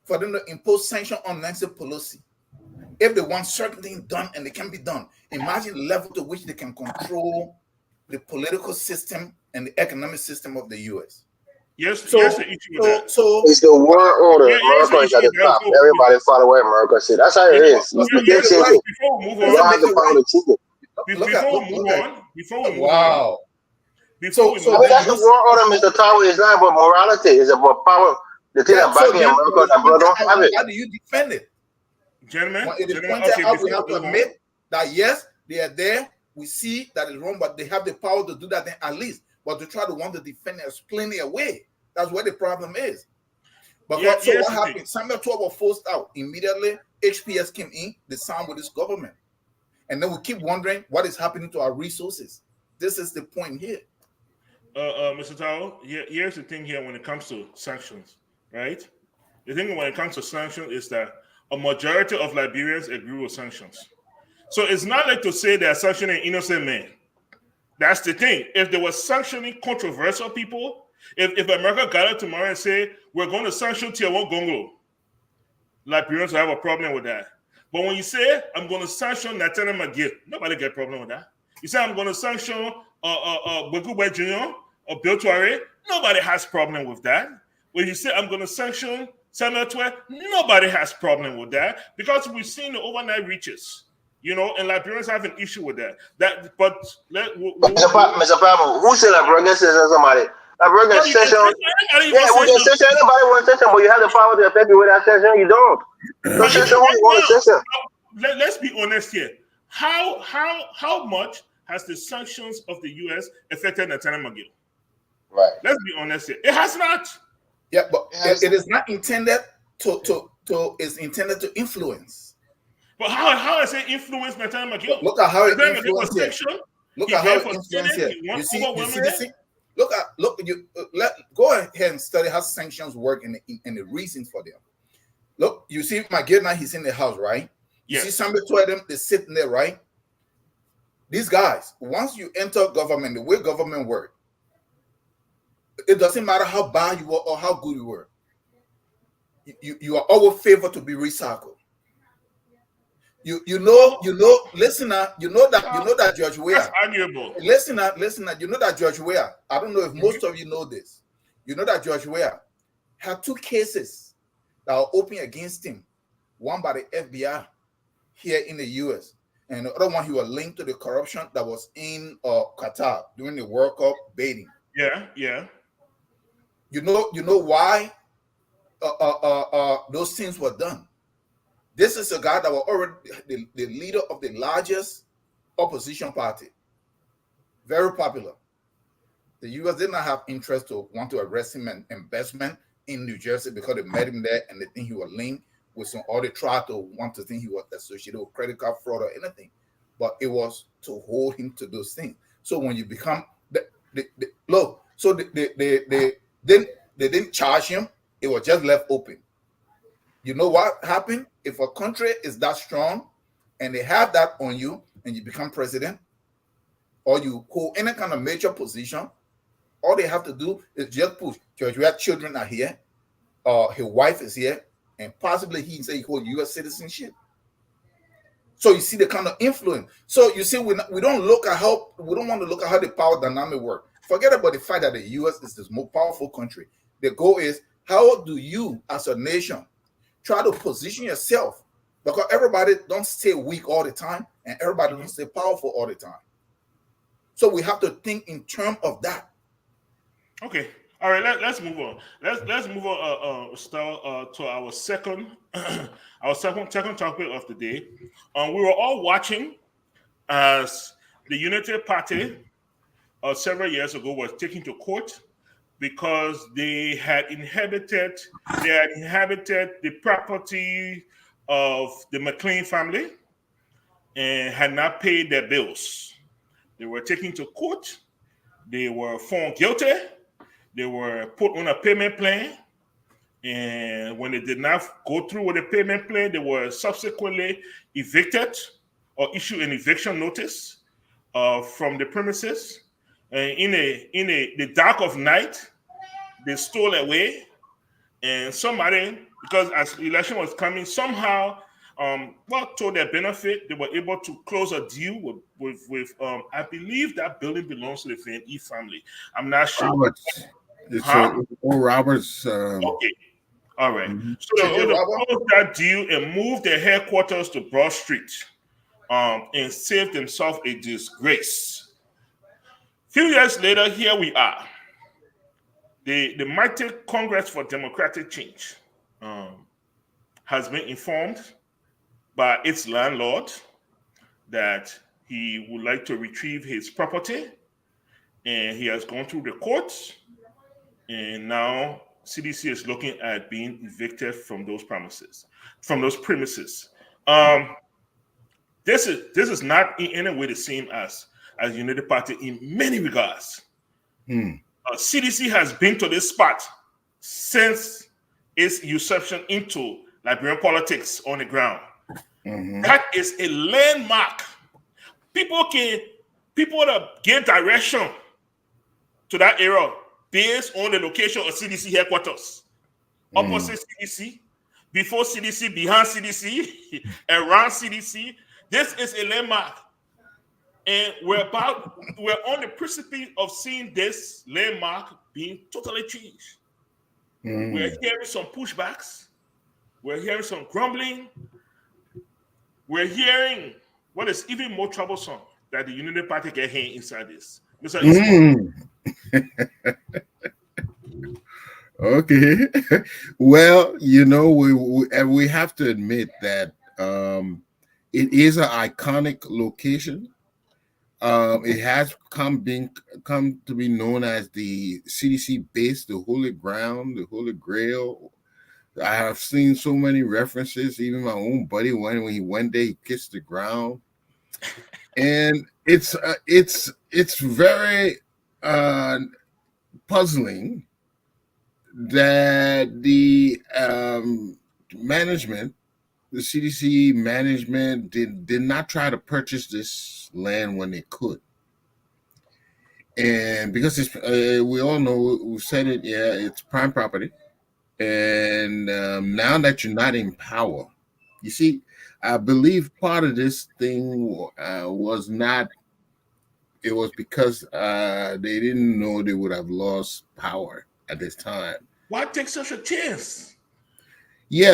for them to impose sanctions on Nancy Pelosi. If they want certain things done and they can be done, imagine the level to which they can control the political system and the economic system of the U.S.
Yes, so it's
the world order. America is at the top. Everybody follow what America said. That's how it is.
Before we move on,
wow.
That's the world order, Mr. Tower. Is not about morality. It's about power. The thing that backing America, that brother don't have it.
How do you defend it?
Gentlemen,
we have to admit that yes, they are there. We see that it's wrong, but they have the power to do that at least. But to try to want to defend and explain it away, that's where the problem is. Because so what happened? Samuel 12 was forced out. Immediately, HPS came in, they signed with this government. And then we keep wondering what is happening to our resources. This is the point here.
Mr. Tao, here's the thing here when it comes to sanctions, right? The thing when it comes to sanctions is that a majority of Liberians agree with sanctions. So it's not like to say they're sanctioning innocent men. That's the thing. If they were sanctioning controversial people, if America got up tomorrow and say, we're going to sanction Tier 1 Gonglo, Liberians will have a problem with that. But when you say, I'm going to sanction Nathaniel McGill, nobody get a problem with that. You say, I'm going to sanction Begubwe Jr. or Bill Tuare, nobody has problem with that. When you say, I'm going to sanction Samuel Twe, nobody has problem with that because we've seen the overnight reaches. And Liberians have an issue with that.
Mr. Pablo, who said Liberian says somebody? Liberian session. Yeah, we can session. Anybody want session, but you have the power to affect you with that session. You don't. So session who you want to session.
Let's be honest here. How much has the sanctions of the U.S. affected Nathaniel McGill?
Right.
Let's be honest here. It has not.
Yeah, but it is not intended to. It's intended to influence.
But how has it influenced Nathaniel McGill?
Look at how it influenced here. Look at how it influenced here. You see this? Go ahead and study how sanctions work and the reasons for them. Look, you see McGill now, he's in the house, right? You see somebody told them they're sitting there, right? These guys, once you enter government, the way government works, it doesn't matter how bad you were or how good you were. You are always favored to be recycled. Listener, you know that George Weah.
That's arguable.
Listener, you know that George Weah. I don't know if most of you know this. You know that George Weah had 2 cases that were open against him. One by the FBI here in the US, and the other one he was linked to the corruption that was in Qatar during the World Cup baiting.
Yeah.
You know why those things were done. This is a guy that was already the leader of the largest opposition party. Very popular. The U.S. did not have interest to want to arrest him and investment in New Jersey because they met him there and they think he was linked with some other trial to want to think he was associated with credit card fraud or anything. But it was to hold him to those things. So when you become they didn't charge him, it was just left open. You know what happened? If a country is that strong and they have that on you and you become president or you hold any kind of major position, all they have to do is just push. George, we have children are here, his wife is here, and possibly he say he hold U.S. citizenship. So you see the kind of influence. So you see, we don't want to look at how the power dynamic work. Forget about the fact that the U.S. is the most powerful country. The goal is, how do you as a nation try to position yourself, because everybody don't stay weak all the time and everybody don't stay powerful all the time. So we have to think in terms of that.
Okay. All right. Let's move on. Let's move on. To our second topic of the day. We were all watching as the United Party several years ago was taken to court because they had inhabited the property of the McLean family and had not paid their bills. They were taken to court. They were found guilty. They were put on a payment plan. And when they did not go through with the payment plan, they were subsequently evicted or issued an eviction notice from the premises. And in the dark of night, they stole away. And somebody, because as election was coming, somehow, to their benefit, they were able to close a deal with I believe that building belongs to the Van E family. I'm not sure.
Roberts. It's Roberts.
Okay. All right.
Mm-hmm.
So they closed that deal and moved their headquarters to Broad Street and saved themselves a disgrace. Few years later, here we are. The mighty Congress for Democratic Change has been informed by its landlord that he would like to retrieve his property, and he has gone through the courts, and now CDC is looking at being evicted from those premises. This is not in any way the same as United Party in many regards. CDC has been to this spot since its usurpation into Liberian politics on the ground. That is a landmark. People that give direction to that area based on the location of CDC headquarters. Opposite CDC, before CDC, behind CDC, around CDC. This is a landmark. And we're on the precipice of seeing this landmark being totally changed. We're hearing some pushbacks. We're hearing some grumbling. We're hearing what is even more troublesome, that the United Party get here inside this. Mr.
Okay. Well, we have to admit that it is an iconic location. It has come to be known as the CDC base, the Holy Ground, the Holy Grail. I have seen so many references. Even my own buddy, when he went there, he kissed the ground, and it's very puzzling that the management, the CDC management, did not try to purchase this land when they could. And because it's, we all know, we said it, it's prime property. And now that you're not in power, you see, I believe part of this thing was not, it was because they didn't know they would have lost power at this time.
Why take such a chance?
Yeah,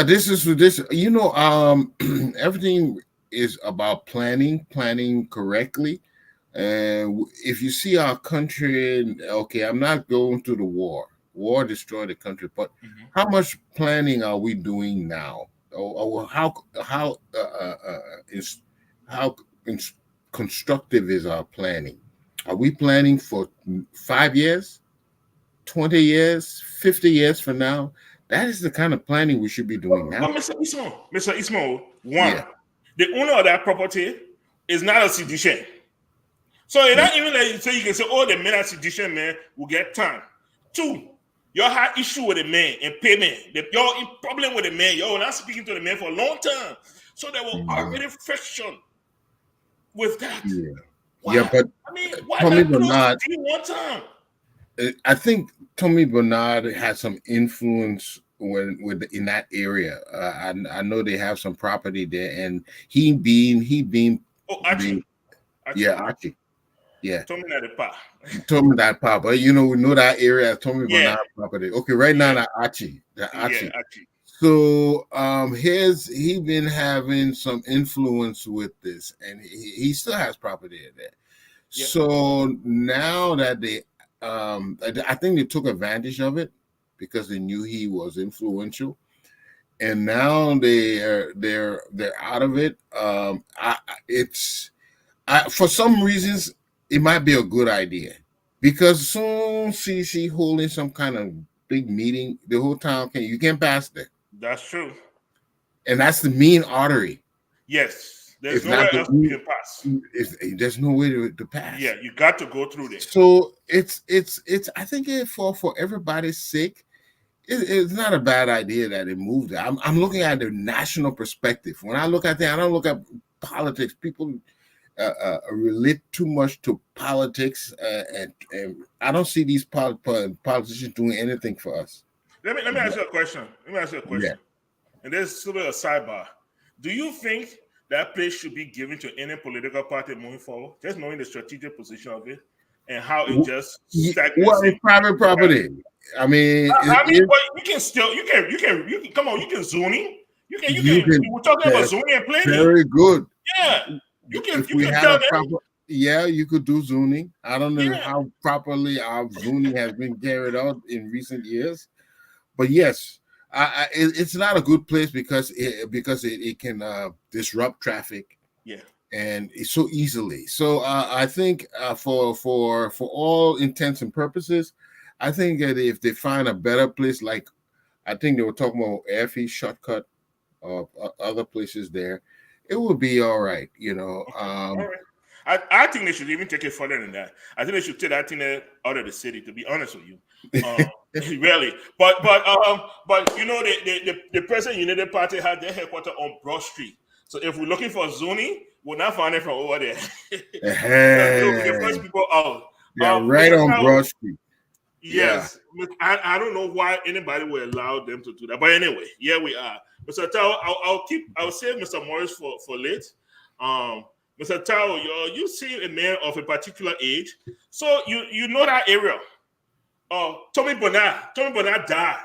everything is about planning correctly. And if you see our country, okay, I'm not going to the war. War destroyed the country, but how much planning are we doing now? Or how constructive is our planning? Are we planning for 5 years, 20 years, 50 years from now? That is the kind of planning we should be doing now.
But Mr. Ismail, the owner of that property is not a sedition. So it's not even like you can say, oh, the men are sedition, man, will get time. 2, you had issue with the man and payment. You're in problem with the man. You're not speaking to the man for a long time. So there was already friction with that.
Yeah, but
I mean, why
Tommy
not
Bernard,
one time?
I think Tommy Bernard had some influence in that area. I know they have some property there, and he being
Archie.
Archie. Yeah.
Tommy that
part. But we know that area as Tommy Bernard property. Okay, right now that Archie.
Archie.
So he been having some influence with this, and he still has property there. Yeah. So now that they I think they took advantage of it because they knew he was influential, and now they're out of it. For some reasons it might be a good idea, because soon CDC holding some kind of big meeting, the whole town you can't pass there.
That's true, and
that's the main artery.
Yes, there's nowhere else you can pass.
There's no way to pass.
Yeah, you got to go through there.
So it's I think for everybody's sake, it's not a bad idea that it moved there. I'm looking at the national perspective. When I look at that, I don't look at politics. People relate too much to politics, and I don't see these politicians doing anything for us.
Let me ask you a question. Yeah. And there's sort of a sidebar. Do you think that place should be given to any political party moving forward, just knowing the strategic position of it and how it just stagnates?
Well, it's private property. I mean,
you can still you can come on, you can zoning. We're talking about zoning and planning.
Very good.
Yeah. You can tell them.
Yeah, you could do zoning. I don't know how properly our zoning has been carried out in recent years, but yes, it's not a good place because it can disrupt traffic.
Yeah,
and it's so easily. So I think for all intents and purposes, I think that if they find a better place, like I think they were talking about FE Shortcut or other places there, it will be all right, you know.
All right. I think they should even take it further than that. I think they should take that thing out of the city. To be honest with you, really. But you know, the present United Party had their headquarters on Broad Street. So if we're looking for zoning, we'll not find it from over there. They'll be the first people out.
Yeah, right on Broad Street.
Yes, yeah. I don't know why anybody would allow them to do that. But anyway, here we are. Mr. Tao, I'll save Mr. Morris for late. Mr. Tao, you see a man of a particular age, so you know that area. Tommy Bernard died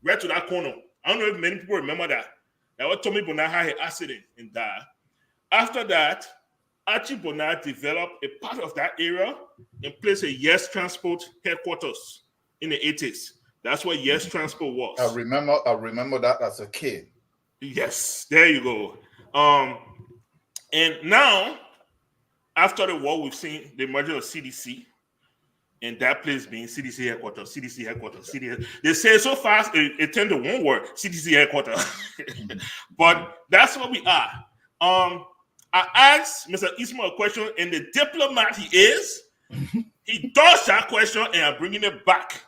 right to that corner. I don't know if many people remember that. That was Tommy Bernard had an accident and died. After that, Archie Bernard developed a part of that area and placed a Yes Transport headquarters in the 80s. That's what Yes Transport was.
I remember that as a kid.
Yes, there you go. And now, after the war, we've seen the merger of CDC, and that place being CDC headquarters. They say so fast it turned to one word: CDC headquarters. But that's what we are. I asked Mr. Ismail a question, and the diplomat he is, he dodged that question, and I'm bringing it back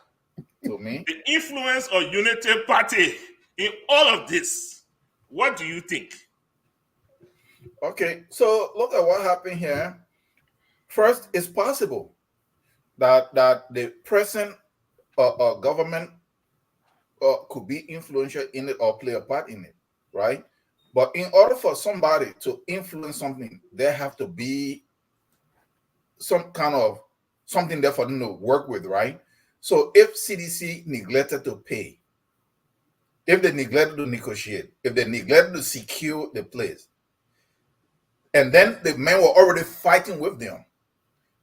to me.
The influence of United Party in all of this. What do you think?
Okay, so look at what happened here. First, it's possible that the present government could be influential in it or play a part in it, right? But in order for somebody to influence something, there have to be some kind of something there for them to work with, right? So if CDC neglected to pay, if they neglected to negotiate, if they neglected to secure the place, and then the men were already fighting with them,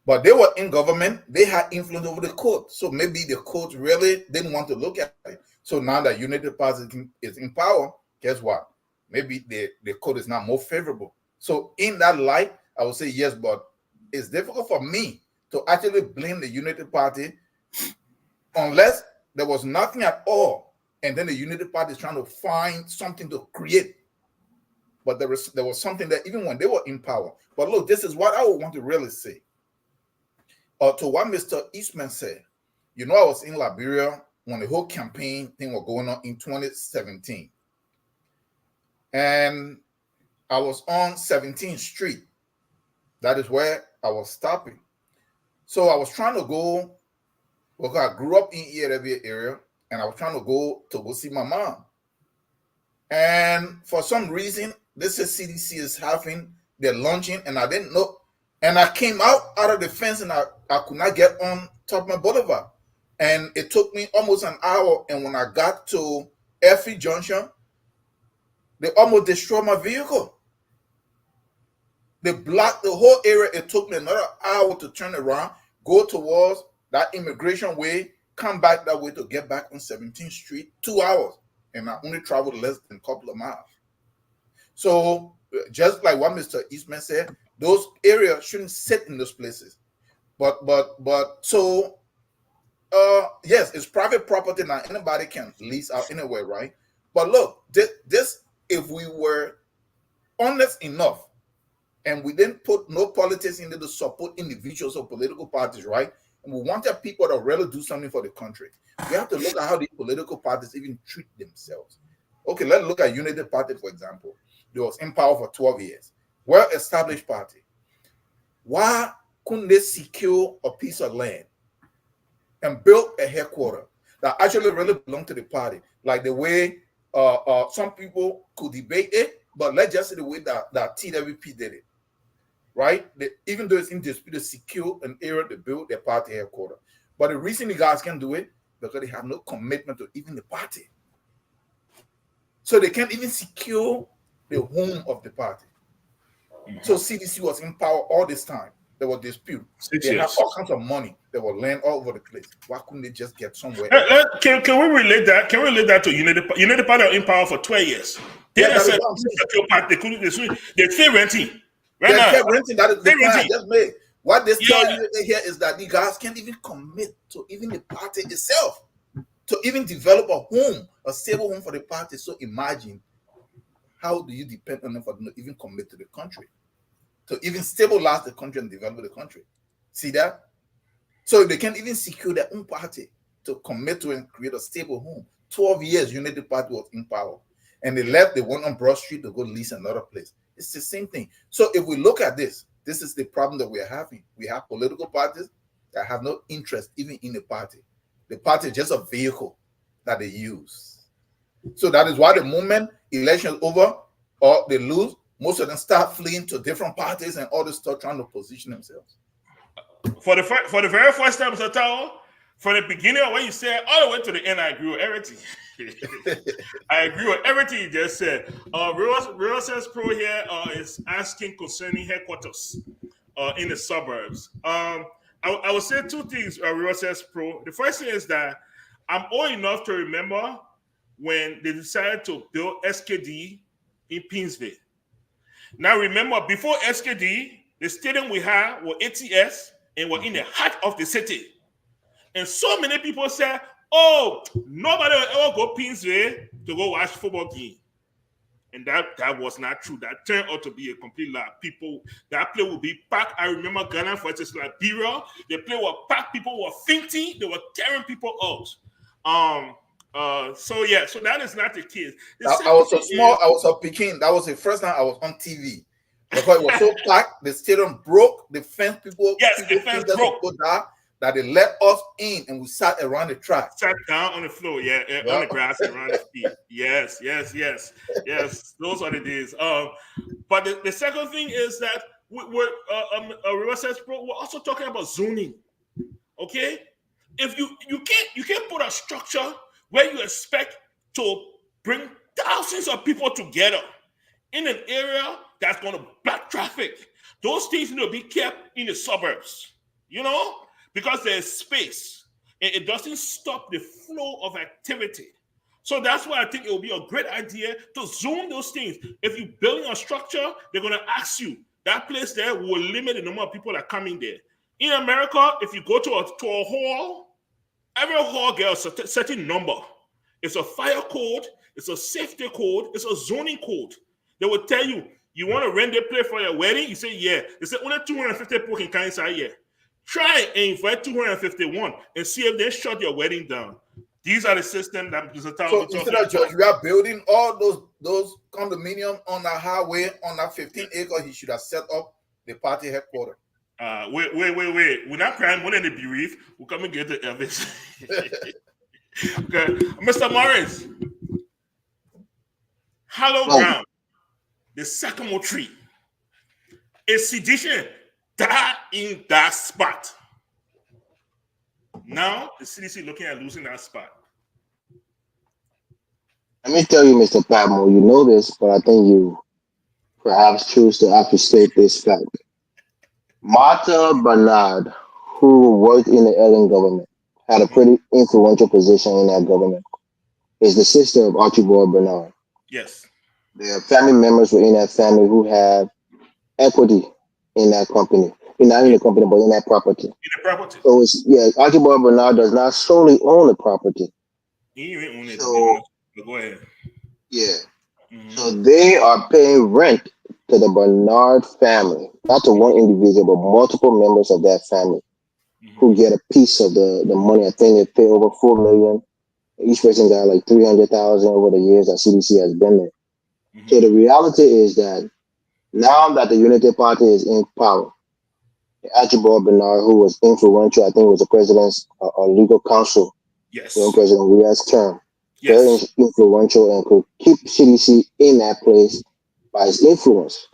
but they were in government, they had influence over the court. So maybe the court really didn't want to look at it. So now that United Party is in power, guess what? Maybe the court is now more favorable. So in that light, I would say yes, but it's difficult for me to actually blame the United Party unless there was nothing at all. And then the United Party is trying to find something to create. But there was something that even when they were in power. But look, this is what I would want to really say. To what Mr. Eastman said, you know, I was in Liberia when the whole campaign thing was going on in 2017. And I was on 17th Street. That is where I was stopping. So I was trying to go, because I grew up in Liberia area, and I was trying to go see my mom. And for some reason, this is CDC is having their luncheon, and I didn't know. And I came out of the fence, and I could not get on Tubman Boulevard. And it took me almost an hour. And when I got to FE Junction, they almost destroyed my vehicle. They blocked the whole area. It took me another hour to turn around, go towards that immigration way, come back that way to get back on 17th Street, 2 hours. And I only traveled less than a couple of miles. So just like what Mr. Eastman said, those areas shouldn't sit in those places. But so yes, it's private property now. Anybody can lease out anywhere, right? But look, this if we were honest enough and we didn't put no politics into the support individuals or political parties, right? And we wanted people to really do something for the country. We have to look at how the political parties even treat themselves. Okay, let's look at United Party, for example. They was in power for 12 years. Well-established party. Why couldn't they secure a piece of land and build a headquarters that actually really belonged to the party? Like the way some people could debate it, but let's just say the way that TWP did it, right? Even though it's in dispute, they secure an area to build their party headquarters. But the reason the guys can do it, because they have no commitment to even the party. So they can't even secure the home of the party. So CDC was in power all this time. There was dispute. They had all kinds of money. There was land all over the place. Why couldn't they just get somewhere?
Can we relate that? Can we relate that to United Party are in power for 12 years? They're still renting. Right now.
They're renting. That is the point I just made. What this tells you here is that the guys can't even commit to even the party itself, to even develop a home, a stable home for the party. So imagine, how do you depend on them for them to even commit to the country, to even stabilize the country and develop the country? See that? So if they can't even secure their own party to commit to and create a stable home, 12 years Unity Party was in power, and they left, they went on Broad Street to go lease another place. It's the same thing. So if we look at this, this is the problem that we're having. We have political parties that have no interest even in the party. The party is just a vehicle that they use. So that is why the moment election is over or they lose, most of them start fleeing to different parties and all this stuff, trying to position themselves.
For the very first time, Mr. Tao, from the beginning of what you said all the way to the end, I agree with everything. I agree with everything you just said. Real Sense Pro here is asking concerning headquarters in the suburbs. I would say two things, Real Sense Pro. The first thing is that I'm old enough to remember when they decided to build SKD in Pinsville. Now remember, before SKD, the stadium we had was ATS and were in the heart of the city. And so many people said, oh, nobody will ever go Pinsville to go watch football game. And that was not true. That turned out to be a complete lie. People, that play will be packed. I remember Ghana versus Liberia. The play was packed. People were fainting. They were carrying people out. So that is not the case.
I was so small. I was a Peking. That was the first time I was on TV. Because it was so packed, the stadium broke. The fence people,
the fence broke.
That they let us in and we sat around the track.
Sat down on the floor, on the grass around the feet. Yes. Those are the days. But the second thing is that we're also talking about zoning. Okay, if you can't put a structure where you expect to bring thousands of people together in an area that's going to block traffic. Those things need to be kept in the suburbs, because there's space. It doesn't stop the flow of activity. So that's why I think it will be a great idea to zone those things. If you're building a structure, they're going to ask you, that place there will limit the number of people that come in there. In America, if you go to a hall, every hall gets a certain number. It's a fire code, it's a safety code, it's a zoning code. They will tell you, you want to rent a place for your wedding? You say, yeah. They say, only 250 people can come inside here. Try and invite 251 and see if they shut your wedding down. These are the systems that Mr. Tao.
So instead of George, we are building all those condominium on that highway on that 15 acres. He should have set up the party headquarters.
Wait. We're not crying more than the bereaved. We'll come and get the Elvis. Okay, Mr. Morris. Hollow ground, the sycamore tree. Is sedition that in that spot? Now the CDC looking at losing that spot.
Let me tell you, Mr. Patmore, you know this, but I think you perhaps choose to obfuscate this fact. Martha Bernard, who worked in the Ellen government, had a pretty influential position in that government, is the sister of Archibald Bernard.
Yes.
Their family members were in that family who had equity in that company. Not in the company, but in that property.
In the property.
So Archibald Bernard does not solely own the property.
He didn't own it. So, go ahead.
Yeah. Mm-hmm. So they are paying rent to the Bernard family, not to one individual, but multiple members of that family who get a piece of the money. I think they pay over $4 million. Each person got like $300,000 over the years that CDC has been there. Mm-hmm. So the reality is that now that the Unity Party is in power, Archibald Bernard, who was influential, I think was the president's legal counsel during President Riaz's term, very influential and could keep CDC in that place by his influence.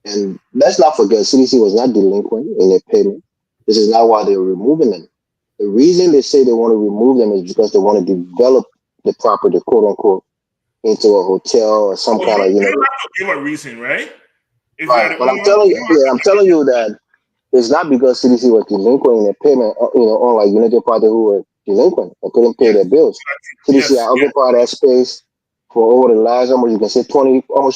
And let's not forget, CDC was not delinquent in their payment. This is not why they're removing them. The reason they say they want to remove them is because they want to develop the property, quote unquote, into a hotel or some kind of,
You don't have to give a reason, right?
Right, but I'm telling you that it's not because CDC was delinquent in their payment, unlike Unity Party who were delinquent and couldn't pay their bills. CDC occupied that space for over the last, almost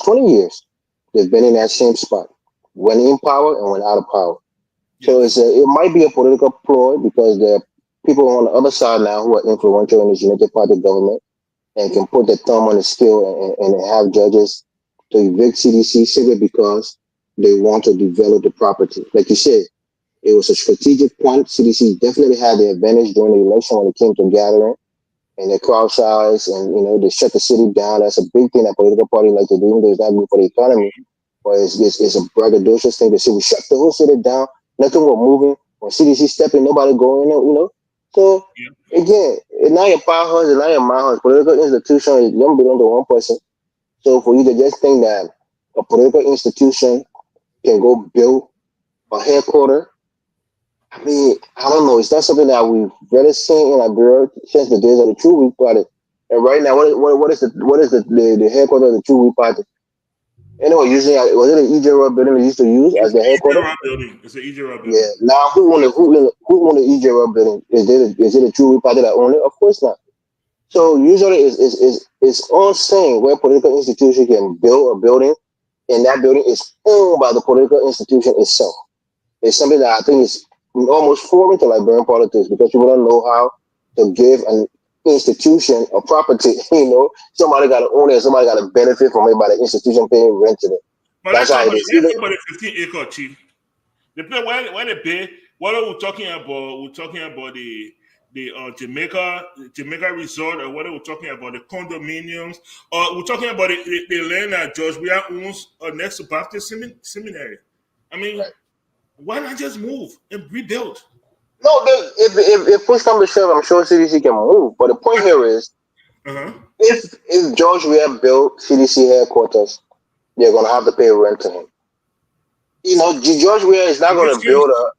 20 years. They've been in that same spot, when in power and when out of power. So it might be a political ploy because there are people on the other side now who are influential in this United Party government and can put their thumb on the scale and have judges to evict CDC simply because they want to develop the property. Like you said, it was a strategic point. CDC definitely had the advantage during the election when it came to gathering and the crowd size, and they shut the city down. That's a big thing that political party like to do. Even though it's not good for the economy, but it's a braggadocious thing to say we shut the whole city down. Nothing was moving. When CDC stepping, nobody going in. So again, it's not your power house, it's not your my house. Political institution is don't belong to one person. So for you to just think that a political institution can go build a headquarters, I mean, I don't know. It's not something that we've really seen in Liberia since the days of the True Week Party. And right now, what is the headquarters of the True Week Party? Anyway, was it an EJ building they used to use as the headquarters?
It's an EJ building.
Yeah. Now, who own the EJ building? Is it a True Week Party that own it? Of course not. So usually, it's all saying where political institution can build a building, and that building is owned by the political institution itself. It's something that I think is almost foreign to Liberian politics because people don't know how to give an institution a property. Somebody got to own it, somebody got to benefit from it by the institution paying rent to it.
But that's how it is. Let's talk about the 15-acre, Chief. The place where they pay. What are we talking about? We're talking about the Jamaica Resort, or what are we talking about? The condominiums, or we're talking about the land that George Weah owns next to Baptist Seminary. I mean. Right. Why not just move and rebuild?
No, if push comes to shove, I'm sure CDC can move. But the point here is, if George Weah built CDC headquarters, they're going to have to pay rent to him. George Weah is not going to build a.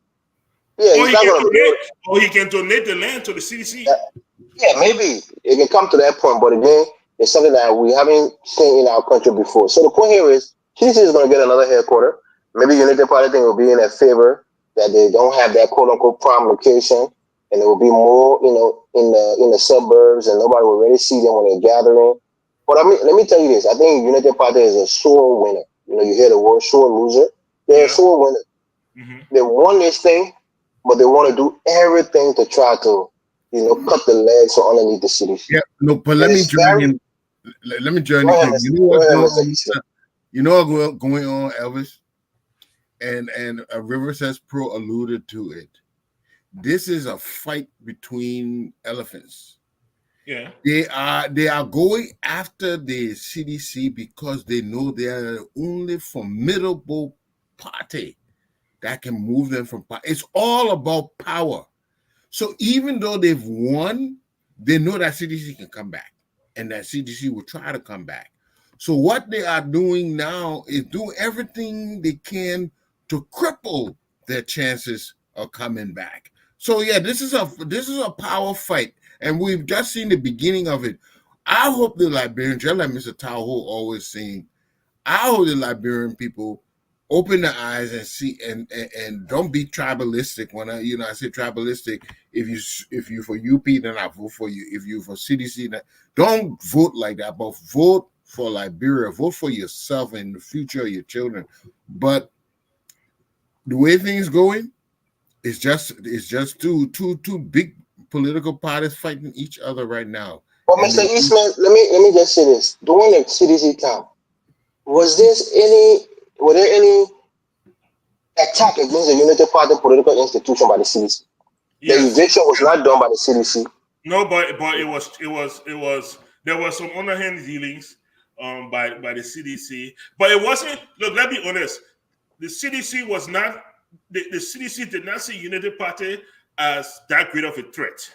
Yeah, he's not going to build.
Or he can donate the land to the CDC.
Yeah, maybe it can come to that point. But again, it's something that we haven't seen in our country before. So the point here is, CDC is going to get another headquarters. Maybe United Party thing will be in their favor that they don't have that quote unquote prime location, and it will be more, in the suburbs, and nobody will really see them when they're gathering. But I mean, let me tell you this: I think United Party is a sore winner. You hear the word sore loser. They're a sore winner. Mm-hmm. They won this thing, but they want to do everything to try to, cut the legs from underneath the city.
Yeah, no, but let me join in. Let me join in. You know what's going on, Elvis? And River Says Pro alluded to it. This is a fight between elephants.
Yeah.
They are going after the CDC because they know they are the only formidable party that can move them from power. It's all about power. So even though they've won, they know that CDC can come back and that CDC will try to come back. So what they are doing now is do everything they can to cripple their chances of coming back. So yeah, this is a power fight, and we've just seen the beginning of it. I hope the Liberians, just like Mr. Tahoe always saying, I hope the Liberian people open their eyes and see and don't be tribalistic. When I say tribalistic, if you for UP, then I vote for you. If you for CDC, then don't vote like that, but vote for Liberia. Vote for yourself and the future of your children. But the way things going, it's just two big political parties fighting each other right now.
Well, Mr. Eastman, let me just say this: during the CDC time, were there any attack against the United Party political institution by the CDC? Yes. The eviction was not done by the CDC.
No, but it was there was some underhand dealings by the CDC, but it wasn't. Look, let's be honest. The CDC was not. The CDC did not see United Party as that great of a threat.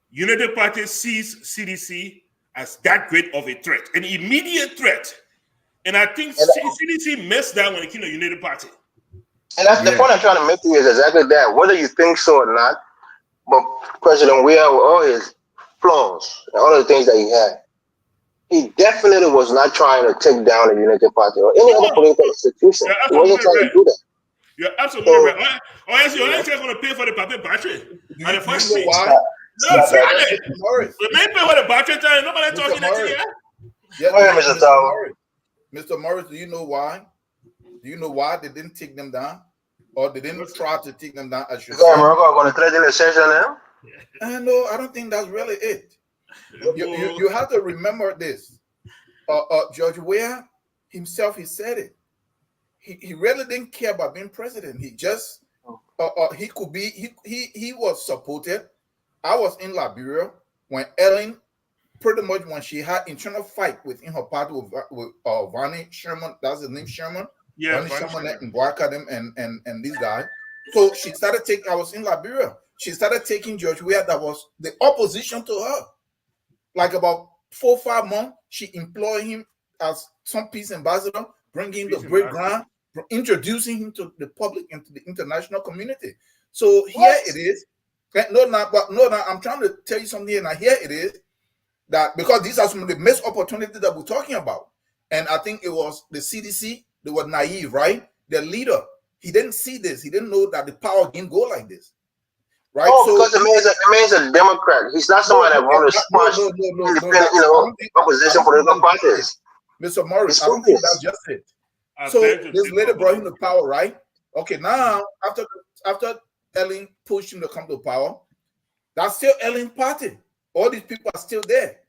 United Party sees CDC as that great of a threat, an immediate threat. And I think CDC missed that when it came to United Party.
And that's the point I'm trying to make to you is exactly that. Whether you think so or not, but President Weah, with all his flaws and all the things that he had, he definitely was not trying to take down the United Party or any other political institution. He wasn't trying to do that.
You're absolutely right. Honestly, you're not going to pay for the paper battery. And the first place. No, we may pay for the battery time. Nobody talking to you.
Mr. Morris, do you know why? Do you know why they didn't take them down? or they didn't try to take them down. I should
say. America are going to threaten the session now.
No, I don't think that's really it. You have to remember this. George Weah himself, he said it. He really didn't care about being president. He just he could be. He was supported. I was in Liberia when Ellen, pretty much when she had internal fight within her party with Vani Sherman. That's his name, Sherman.
Yeah,
Vani Sherman and Boakadem and this guy. So she started taking. I was in Liberia. She started taking George Weah, that was the opposition to her. Like about 4 or 5 months, she employed him as some peace ambassador, bringing the great ground, introducing him to the public and to the international community. So here it is. I'm trying to tell you something here. Now here it is that because these are some of the missed opportunities that we're talking about, and I think it was the CDC. They were naive, right? The leader, he didn't see this. He didn't know that the power didn't go like this. Right?
Oh, so, because the man's a Democrat. He's not somebody that wants to squash independent, opposition political parties.
Mr. Morris, I don't think that's just it. So this lady brought him to power, right? Okay, now after Ellen pushed him to come to power, that's still Ellen's party. All these people are still there.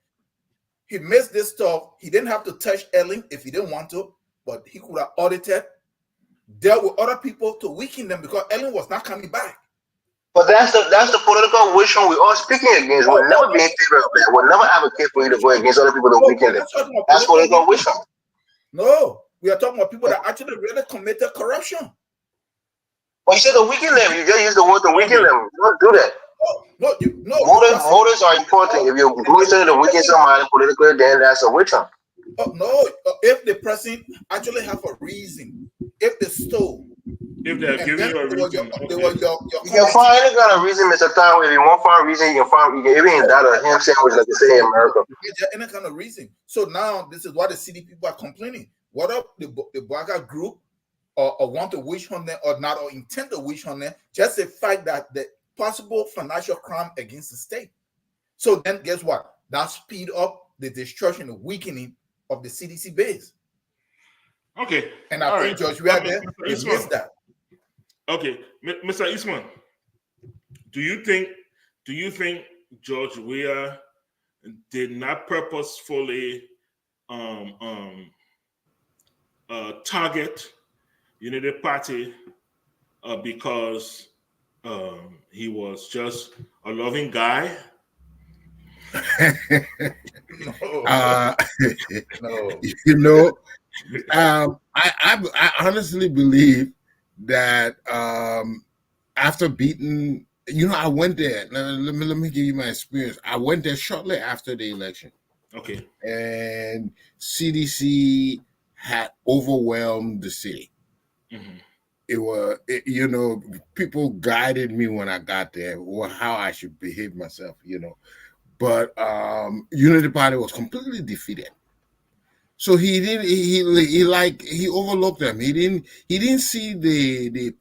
He missed this stuff. He didn't have to touch Ellen if he didn't want to, but he could have audited, dealt with other people to weaken them because Ellen was not coming back.
But that's the political vision we are speaking against. We'll never be in favor of that. We'll never advocate for you to go against other people to weaken them. That's political vision.
No, we are talking about people that actually really committed corruption.
Well, you said to weaken them. You just use the word to weaken them. Don't do that. Motives are important. If you're doing something to weaken somebody politically, then that's a witch hunt.
No, if the person actually have a reason, if they stole.
If they're giving you a reason,
you can find any kind of reason, Mr. Tower. If you want to find a reason, you can even indict a ham sandwich, like they say in America.
Any kind of reason. So now this is why the city people are complaining. What up the Blacker group or want to wish on them or not, or intend to wish on them, just the fact that the possible financial crime against the state. So then guess what? That speed up the destruction, the weakening of the CDC base.
Okay.
And I think George, we are there. We missed that.
Okay, Mr. Eastman, do you think George Weah did not purposefully target Unity Party because he was just a loving guy?
No. You know, I honestly believe that after beating, I went there. Let me give you my experience. I went there shortly after the election.
Okay.
And CDC had overwhelmed the city.
Mm-hmm.
It was, people guided me when I got there, or how I should behave myself, But Unity Party was completely defeated. So he overlooked them. He didn't see the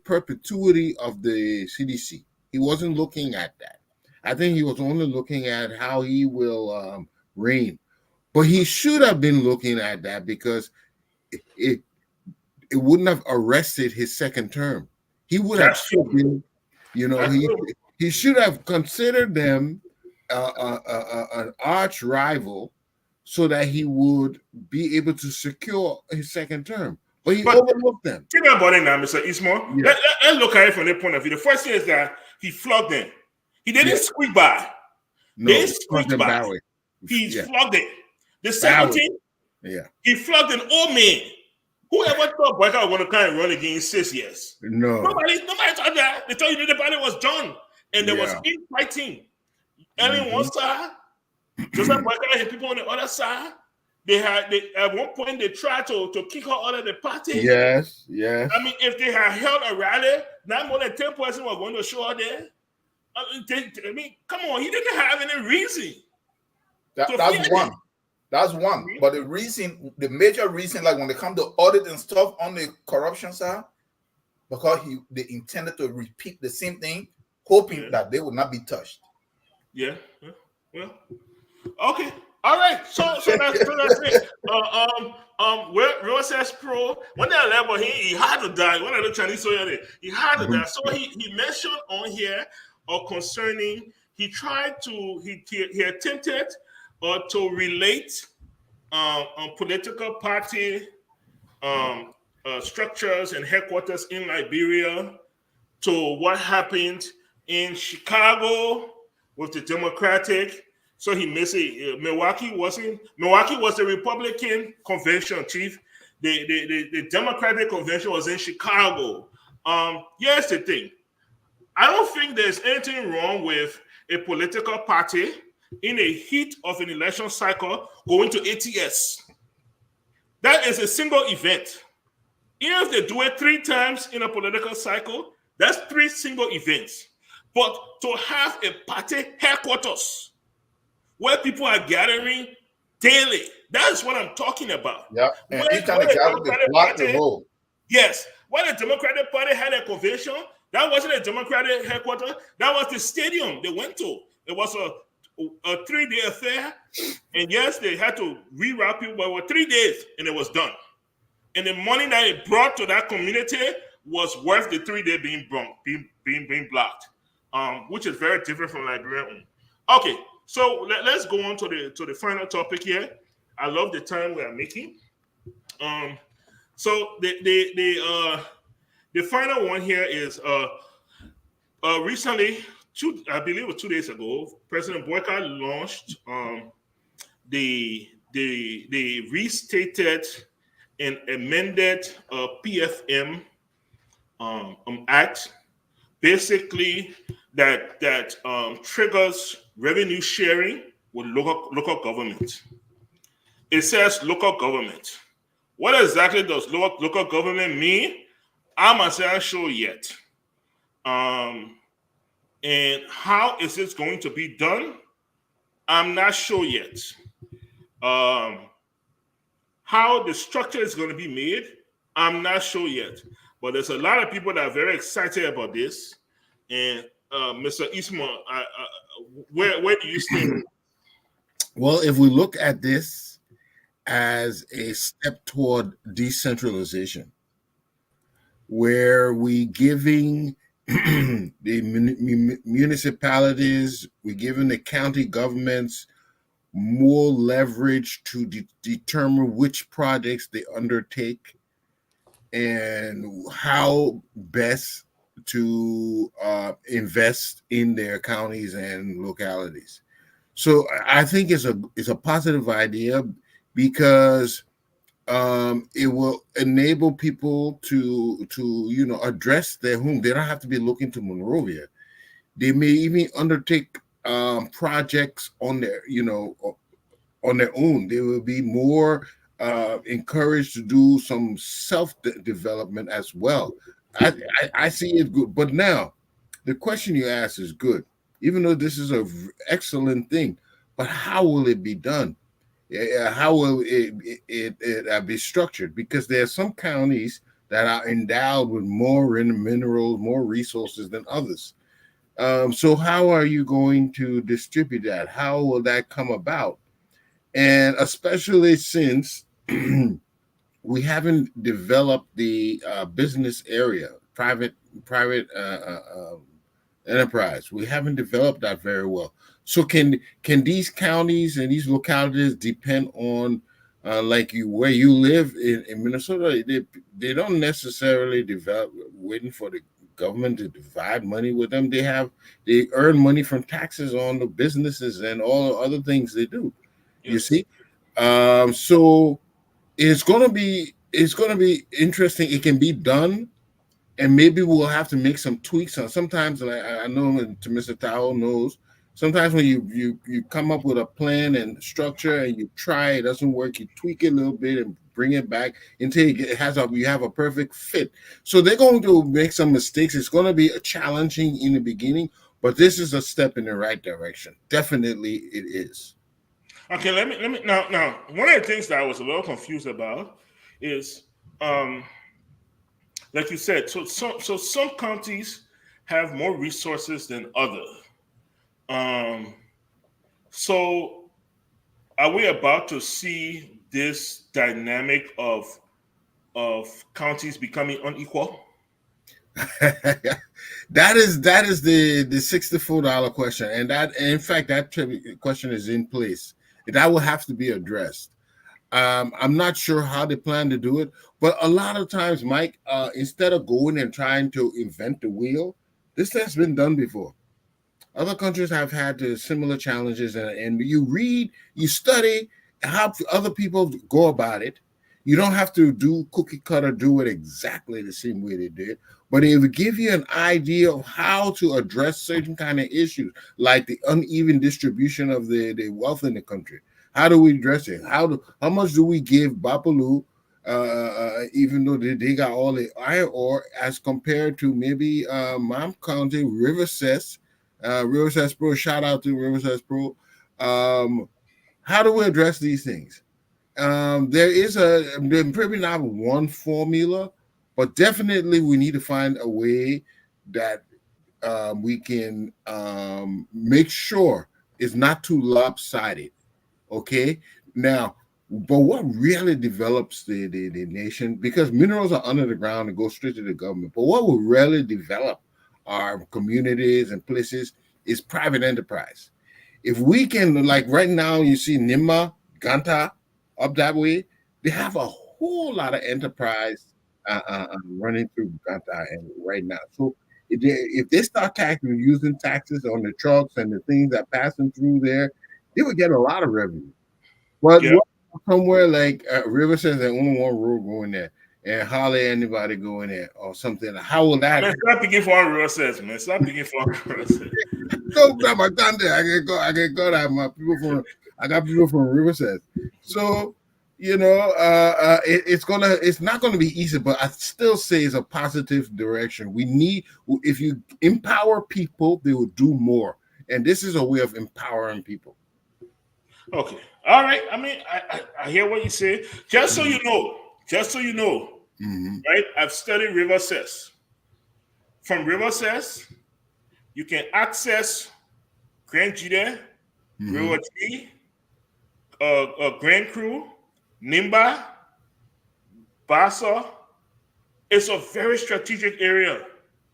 perpetuity of the CDC. He wasn't looking at that. I think he was only looking at how he will reign. But he should have been looking at that because it wouldn't have arrested his second term. He would have been, he should have considered them an arch rival, so that he would be able to secure his second term. But he overlooked them.
Think about it now, Mr. Eastman.
Yeah.
Let's look at it from their point of view. The first thing is that he flogged them. He didn't squeak by.
No,
they squeaked by. He flogged it. The second thing, he flogged an old man. Whoever thought Boyka was going to kind of run against 6 years?
No.
Nobody thought that. They thought the party was done. And there was infighting. Ellen one side, Joseph Boyka and people on the other side. They at one point they tried to kick her out of the party.
Yes.
I mean, if they had held a rally, not more than 10 persons were going to show up there. I mean, come on, he didn't have any reason.
That's one. That's one. But the major reason, like when they come to audit and stuff on the corruption side, because they intended to repeat the same thing, hoping that they would not be touched.
Yeah. Well, okay. All right, so that's it. Where Roses Pro, when they level, he had to die. One of the Chinese soldiers, he had to die. So he mentioned on here concerning he attempted to relate political party structures and headquarters in Liberia to what happened in Chicago with the Democratic. So he missed it. Milwaukee was the Republican convention, Chief. The Democratic convention was in Chicago. Here's the thing. I don't think there's anything wrong with a political party in a heat of an election cycle going to ATS. That is a single event. Even if they do it 3 times in a political cycle, that's 3 single events. But to have a party headquarters where people are gathering daily, that's what I'm talking about.
Yeah, and he kind of gathered the block the road.
Yes, when the Democratic Party had a convention, that wasn't a Democratic headquarters. That was the stadium they went to. It was a 3-day affair. And yes, they had to reroute people, but it was 3 days and it was done. And the money that it brought to that community was worth the 3 day being blocked, which is very different from Liberia. Okay, so let's go on to the final topic here. I love the time we are making. So the final one here is recently, I believe it was 2 days ago, President Boyka launched the restated and amended PFM Act, basically that triggers revenue sharing with local government. It says local government. What exactly does local government mean? I'm not sure yet. And how is this going to be done? I'm not sure yet. How the structure is going to be made, I'm not sure yet. But there's a lot of people that are very excited about this. And Mr. Ismail, where do you stand?
Well, if we look at this as a step toward decentralization, where we giving the municipalities, we're giving the county governments more leverage to determine which projects they undertake and how best to invest in their counties and localities. So I think it's a positive idea because it will enable people to address their home. They don't have to be looking to Monrovia. They may even undertake projects on their own. They will be more encouraged to do some self-development as well. I see it good. But now, the question you asked is good. Even though this is an excellent thing, but how will it be done? How will it be structured? Because there are some counties that are endowed with more minerals, more resources than others. So how are you going to distribute that? How will that come about? And especially since we haven't developed the business area, private enterprise. We haven't developed that very well. So can these counties and these localities depend on where you live in Minnesota? They don't necessarily develop waiting for the government to divide money with them. They earn money from taxes on the businesses and all the other things they do. Yes. You see, so it's gonna be interesting. It can be done. And maybe we'll have to make some tweaks on. Sometimes, and I know, to Mr. Tao knows, sometimes when you come up with a plan and structure and you try, it doesn't work, you tweak it a little bit and bring it back until you have a perfect fit. So they're going to make some mistakes. It's going to be challenging in the beginning, but this is a step in the right direction. Definitely it is.
Okay, let me now. One of the things that I was a little confused about is like you said, so some counties have more resources than others. So are we about to see this dynamic of counties becoming unequal?
That is the $64 question, and in fact that question is in place. That will have to be addressed. I'm not sure how they plan to do it, but a lot of times, Mike, instead of going and trying to invent the wheel, this has been done before. Other countries have had similar challenges, and you read, you study how other people go about it. You don't have to do cookie cutter, do it exactly the same way they did, but it will give you an idea of how to address certain kind of issues, like the uneven distribution of the wealth in the country. How do we address it? How much do we give Bapalu, even though they got all the iron ore, as compared to maybe Mam County, Rivercess Pro? Shout out to Rivercess Pro. How do we address these things? There is probably not one formula, but definitely we need to find a way that we can make sure it's not too lopsided. Okay, now, but what really develops the nation, because minerals are under the ground and go straight to the government, but what will really develop our communities and places is private enterprise. If we can, like right now, you see Nimba, Ganta, up that way, they have a whole lot of enterprise running through Ganta and right now. So if they start using taxes on the trucks and the things that passing through there, they would get a lot of revenue. But somewhere like River says there's only one road going there, and hardly anybody going there or something. How will that?
Man, stop picking for River says, man. Stop picking for River says.
Go grab my thunder. I can go to my people from. I got people from River says. So it's not gonna be easy, but I still say it's a positive direction. We need, if you empower people, they will do more, and this is a way of empowering people.
Okay. All right. I mean, I hear what you say. Just so you know, right? I've studied River Cess. From River Cess, you can access Grand Jude, River T, Grand Cru, Nimba, Bassa. It's a very strategic area.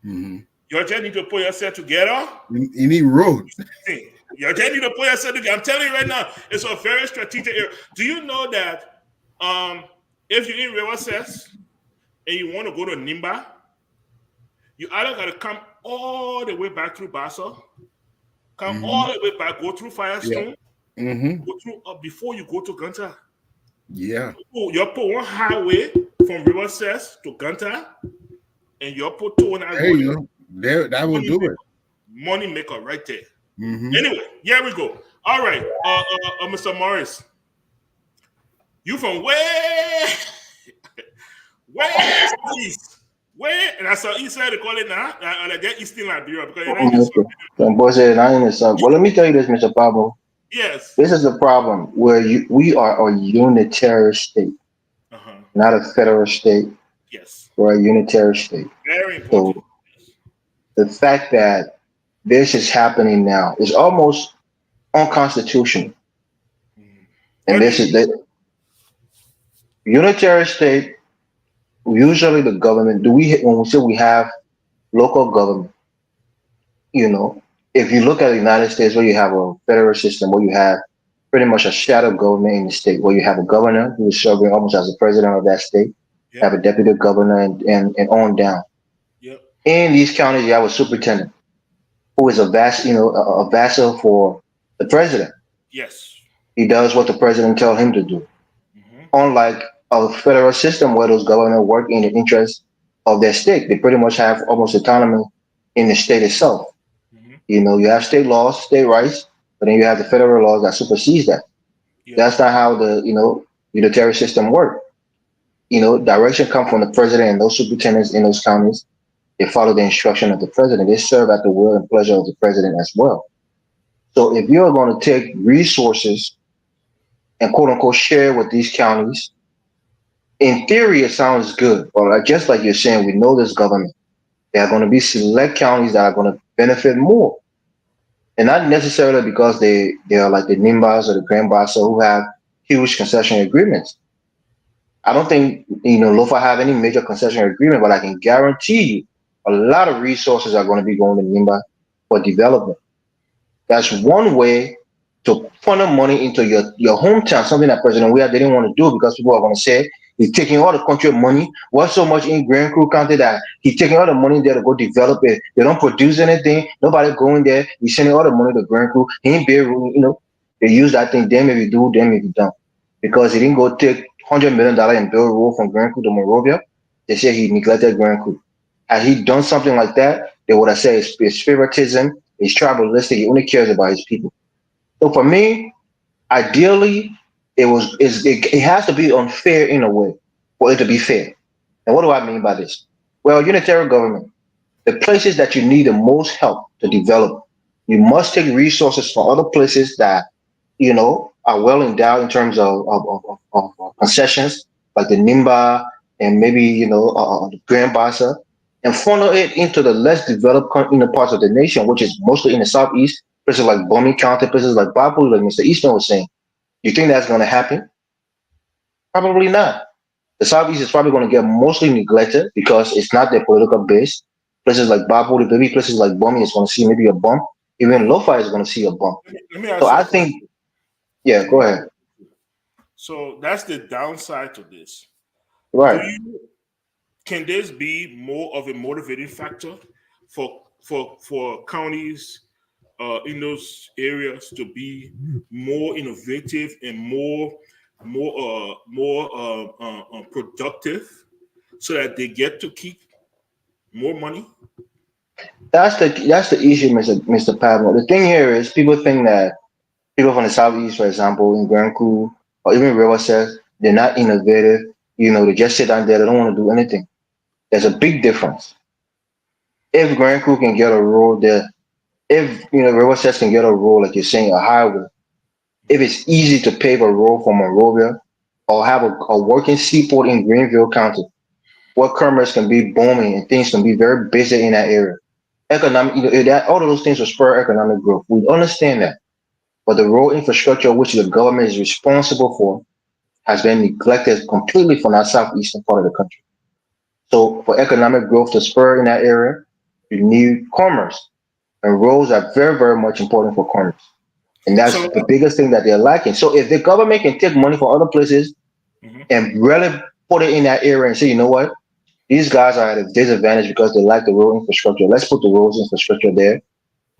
You just need to put yourself together.
You need roads.
You just need to put yourself together. I'm telling you right now, it's a very strategic area. Do you know that if you're in River Cess and you want to go to Nimba, you either got to come all the way back through Bassa, come all the way back, go through Firestone, go through before you go to Ganta.
Yeah.
You put one highway from River Cess to Ganta, and you put two on that road.
That will do it.
Money maker right there. Anyway, here we go. All right, Mr. Morris, you from where east? Where? And I saw east side they call it now. I get Eastern Liberia because
well, let me tell you this, Mr. Pablo.
Yes.
This is a problem where we are a unitary state, not a federal state.
Yes.
We're a unitary state.
Very important.
So the fact that this is happening now is almost unconstitutional. And this is the unitary state. Usually the government, when we say we have local government, if you look at the United States where you have a federal system, where you have pretty much a shadow government in the state, where you have a governor who is serving almost as the president of that state, have a deputy governor and on down. In these counties, you have a superintendent who is a vassal for the president.
Yes.
He does what the president tells him to do. Unlike a federal system where those governors work in the interest of their state, they pretty much have almost autonomy in the state itself. You have state laws, state rights, but then you have the federal laws that supersedes that. That's not how the unitary system works. Direction comes from the president and those superintendents in those counties. They follow the instruction of the president. They serve at the will and pleasure of the president as well. So if you're going to take resources and quote unquote share with these counties, in theory, it sounds good. But just like you're saying, we know this government. There are going to be select counties that are going to benefit more.
and not necessarily because they are like the Nimbas or the Grand Bassa who have huge concession agreements. I don't think Lofa have any major concession agreement, but I can guarantee you a lot of resources are going to be going to Nimba for development. That's one way to funnel money into your hometown, something that President Weah didn't want to do because people are going to say he's taking all the country money. What's so much in Grand Crew County that he's taking all the money there to go develop it? They don't produce anything. Nobody going there. He's sending all the money to Grand Crew. He ain't Beirut. They use that thing. Them if you do, them if you don't. Because he didn't go take $100 million and build a road from Grand Crew to Monrovia. They say he neglected Grand Crew. Had he done something like that, they would have said it's favoritism, it's tribalistic, he only cares about his people. So for me, ideally, it has to be unfair in a way for it to be fair. And what do I mean by this? Well, unitary government, the places that you need the most help to develop, you must take resources from other places that are well endowed in terms of concessions, like the Nimba and maybe the Grand Bassa, and funnel it into the less developed parts of the nation, which is mostly in the southeast, places like Bomi County, places like Bapu, like Mr. Easton was saying. You think that's going to happen? Probably not. The southeast is probably going to get mostly neglected because it's not their political base. Places like Bapu, maybe places like Bomi is going to see maybe a bump. Even Lofa is going to see a bump.
Let me ask
So
you
I think, yeah, go ahead.
So that's the downside to this.
Right.
Can this be more of a motivating factor for counties in those areas to be more innovative and more productive, so that they get to keep more money?
That's the issue, Mr. Pablo. The thing here is people think that people from the southeast, for example, in Grand Coup or even River says they're not innovative. They just sit down there. They don't want to do anything. There's a big difference. If Grand Coup can get a road there, if River says can get a road, like you're saying, a highway, if it's easy to pave a road from Monrovia or have a working seaport in Greenville County, where commerce can be booming and things can be very busy in that area. Economic, all of those things will spur economic growth. We understand that. But the road infrastructure, which the government is responsible for, has been neglected completely from that southeastern part of the country. So for economic growth to spur in that area, you need commerce. And roads are very, very much important for commerce. And that's the biggest thing that they're lacking. So if the government can take money from other places and really put it in that area and say, you know what, these guys are at a disadvantage because they lack the road infrastructure. Let's put the roads infrastructure there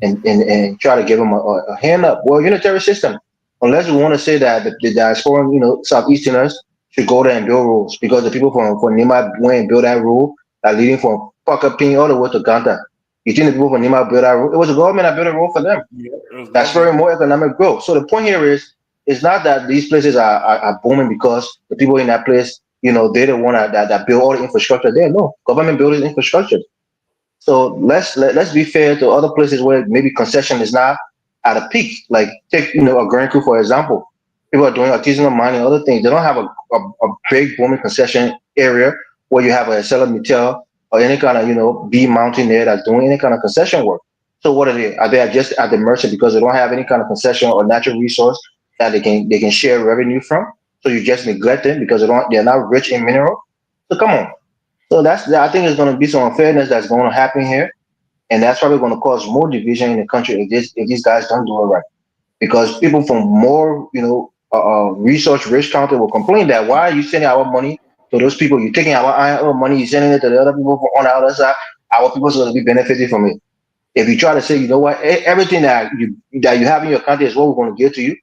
and try to give them a hand up. Well, unitary system, unless we want to say that the diaspora, Southeasterners should go there and build roads because the people from Nima went and built that road that leading from Pakaping all the way to Ganta. You think the people from Nima built that road? It was the government that built a road for them. Yeah, that's very more economic growth. So the point here is, it's not that these places are booming because the people in that place, they're the one that build all the infrastructure there. No, government builds infrastructure. So let's be fair to other places where maybe concession is not at a peak. Like take a Grand Coup for example. People are doing artisanal mining, other things. They don't have a big booming concession area where you have a ArcelorMittal or any kind of B mountain there that's doing any kind of concession work. So what are they? Are they just at the mercy because they don't have any kind of concession or natural resource that they can share revenue from? So you just neglect them because they're not rich in mineral. So come on. So I think there's going to be some unfairness that's going to happen here, and that's probably going to cause more division in the country if these guys don't do it right. Because people from more resource-rich country will complain that why are you sending our money to those people? You're taking our iron ore money, you're sending it to the other people on the other side. Our people are going to be benefiting from it. If you try to say, you know what, everything that you have in your country is what we're going to give to you,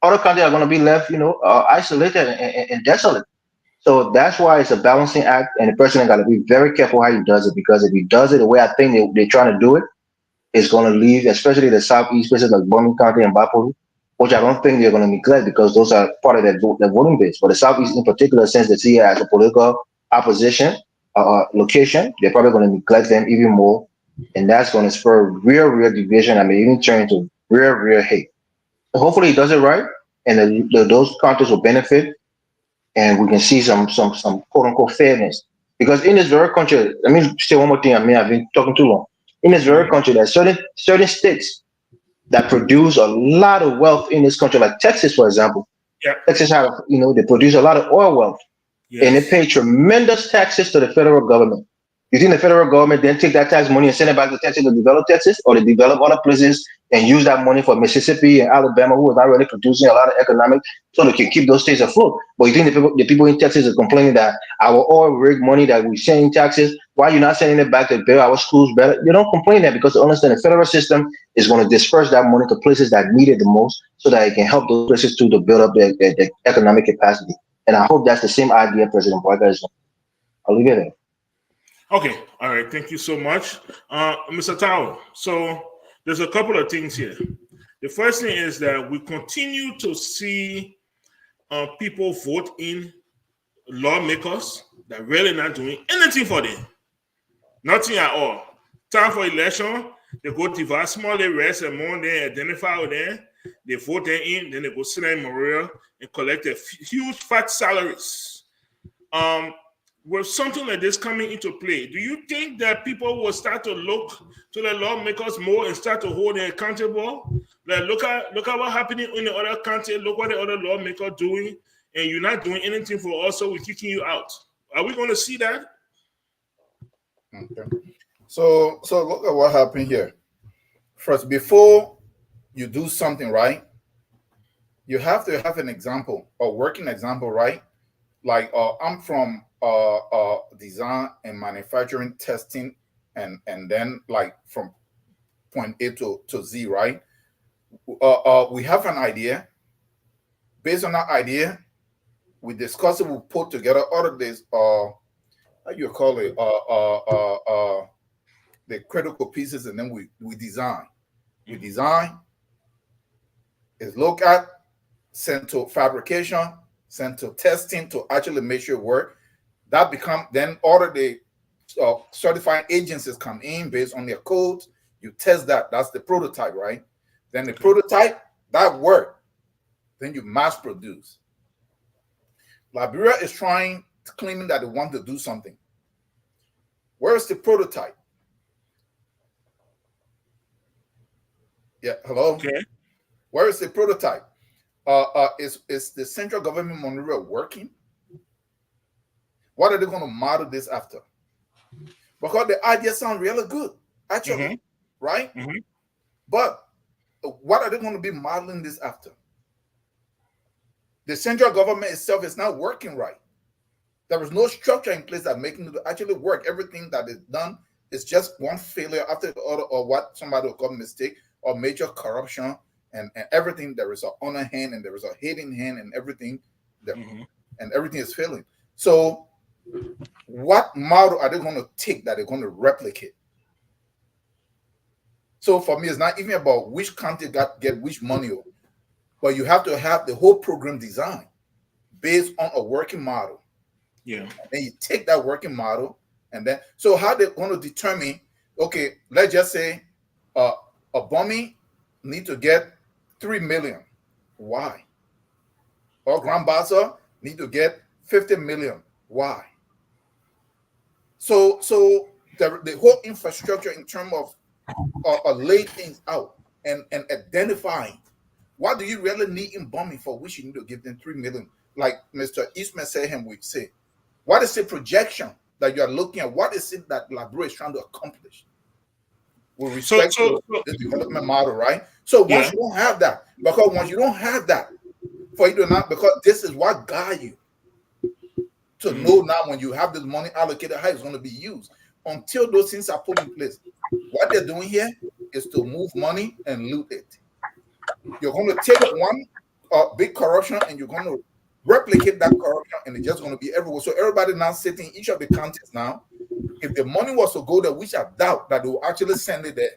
other countries are going to be left, isolated and desolate. So that's why it's a balancing act, and the president got to be very careful how he does it, because if he does it the way I think they're trying to do it, it's going to leave, especially the southeast places like Bomi County and Bapu, which I don't think they're going to neglect because those are part of their voting base. But the southeast in particular, since they see it as a political opposition location, they're probably going to neglect them even more, and that's going to spur real division. I mean, even turn into real hate. So hopefully he does it right, and those countries will benefit, and we can see some quote unquote fairness. Because in this very country, let me say one more thing. I mean, I've been talking too long. In this very country, there's certain states that produce a lot of wealth in this country, like Texas, for example.
Yeah.
Texas have, they produce a lot of oil wealth, and they pay tremendous taxes to the federal government. You think the federal government then take that tax money and send it back to Texas to develop Texas, or to develop other places and use that money for Mississippi and Alabama, who is already producing a lot of economic, so they can keep those states afloat? But you think the people in Texas are complaining that our oil rig money that we send in taxes, why are you not sending it back to build our schools better? You don't complain that, because they understand the federal system is going to disperse that money to places that need it the most, so that it can help those places to build up their economic capacity. And I hope that's the same idea President Barker is. I'll leave it there.
Okay, all right. Thank you so much, Mr. Tao. So there's a couple of things here. The first thing is that we continue to see people vote in lawmakers that really not doing anything for them. Nothing at all. Time for election, they go divide small rest and more, they identify with them, they vote them in, then they go sit in Memorial and collect a huge fat salaries. With something like this coming into play, do you think that people will start to look to the lawmakers more and start to hold them accountable? Like, look at what's happening in the other country. Look what the other lawmakers doing, and you're not doing anything for us, so we're kicking you out. Are we going to see that?
Okay. So look at what happened here. First, before you do something right, you have to have an example, a working example, right? Like I'm from design and manufacturing testing, and then like from point A to Z, right? We have an idea. Based on that idea, we discuss it. We put together all of this. How you call it? The critical pieces, and then we design. We design. Is look at, sent to fabrication, sent to testing to actually make sure it work. That become then all of the certifying agencies come in based on their codes. You test that. That's the prototype, right? Then the prototype that work. Then you mass produce. Liberia is claiming that they want to do something. Where is the prototype? Yeah, hello.
Okay.
Where is the prototype? Is the central government Monrovia working? What are they going to model this after? Because the idea sounds really good, actually, right? But what are they going to be modeling this after? The central government itself is not working right. There is no structure in place that making it actually work. Everything that is done is just one failure after the other, or what somebody will call mistake, or major corruption, and everything. There is an honor hand and there is a hidden hand, and everything and everything is failing. So what model are they going to take that they're going to replicate? So for me, it's not even about which country get which money, but you have to have the whole program designed based on a working model.
Yeah.
And you take that working model, and then so how they're going to determine, okay, let's just say a Bummy need to get 3 million. Why? Or Grand Bassa need to get 50 million. Why? So the whole infrastructure in terms of lay things out and identifying what do you really need in Bummy for which you need to give them 3 million. Like Mr. Eastman said, and we say, what is the projection that you are looking at? What is it that Liberia is trying to accomplish with respect to the development model, right? So once you don't have that, because once you don't have that, for you to not, because this is what guide you to know now when you have this money allocated, how it's going to be used. Until those things are put in place, what they're doing here is to move money and loot it. You're going to take one big corruption and you're going to replicate that corruption, and it's just going to be everywhere. So everybody now sitting in each of the counties now, if the money was to go there, which I doubt that they will actually send it there,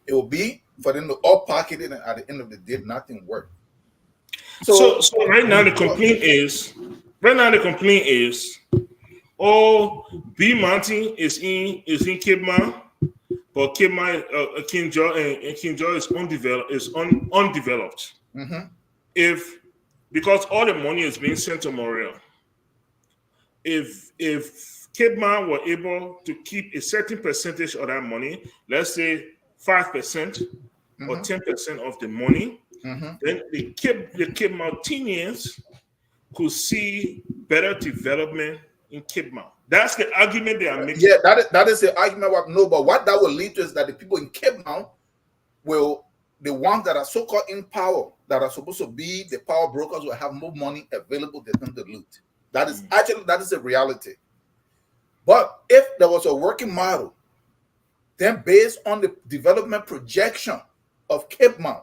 it will be for them to all pocket it, and at the end of the day, nothing worked.
So right now the complaint is, oh, B Mountain is in Cape Mount, but Cape Mount, King George is undeveloped. Because all the money is being sent to Montreal. If Cape Mount were able to keep a certain percentage of that money, let's say 5%, or 10% of the money, then the Cape Mountainians could see better development in Cape Mount. That's the argument they are making.
Yeah, that is the argument. No, but what that will lead to is that the people in Cape Mount the ones that are so-called in power, that are supposed to be the power brokers, will have more money available to them to loot. That is a reality. But if there was a working model, then based on the development projection of Cape Mount,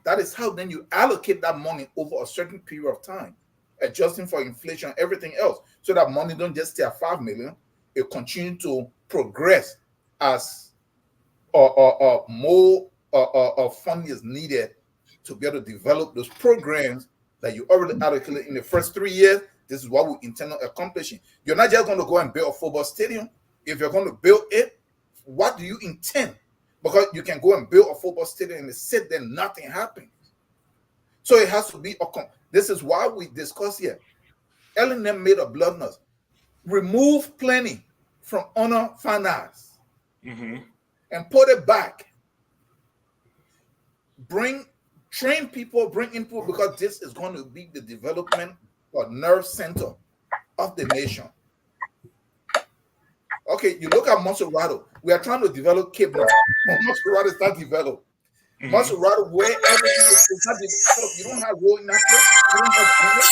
that is how then you allocate that money over a certain period of time, adjusting for inflation, everything else, so that money don't just stay at 5 million. It continue to progress as more funding is needed to be able to develop those programs that you already allocated in the first 3 years. This is what we intend on accomplishing. You're not just going to go and build a football stadium. If you're going to build it, what do you intend? Because you can go and build a football stadium and sit there, nothing happens. So it has to be this is why we discuss here. Ellen made a bluntness. Remove planning from honor finance and put it back. Train people, bring input, because this is going to be the development or nerve center of the nation. Okay, you look at Monserrato. We are trying to develop Cape Mount. Monserrato is not developed. Monserrato, where everything is not developed. You don't have road in that place. You don't have drainage.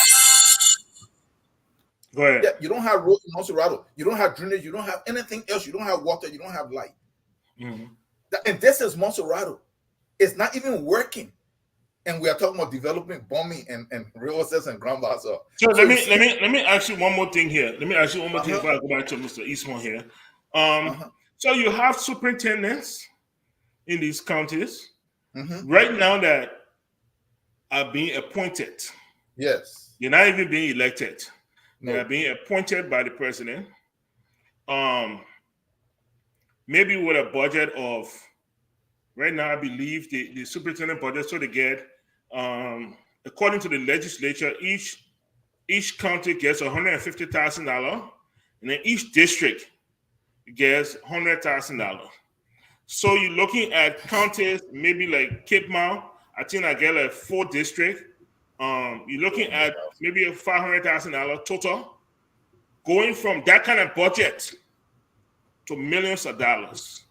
Go ahead.
Yeah, you don't have road in Monserrato. You don't have drainage. You don't have anything else. You don't have water. You don't have light. And this is Monserrato. It's not even working. And we are talking about developing bombing and real assets and ground bars. So
let me ask you one more thing here. Let me ask you one more thing before I go back to Mr. Eastman here. So you have superintendents in these counties right now that are being appointed.
Yes.
You're not even being elected.
No.
They are being appointed by the president. Maybe with a budget of, right now, I believe the superintendent budget, so they get, according to the legislature, each county gets $150,000, and then each district gets $100,000. So you're looking at counties, maybe like Cape Mount, I think I get like 4 districts. You're looking at maybe a $500,000 total, going from that kind of budget to millions of dollars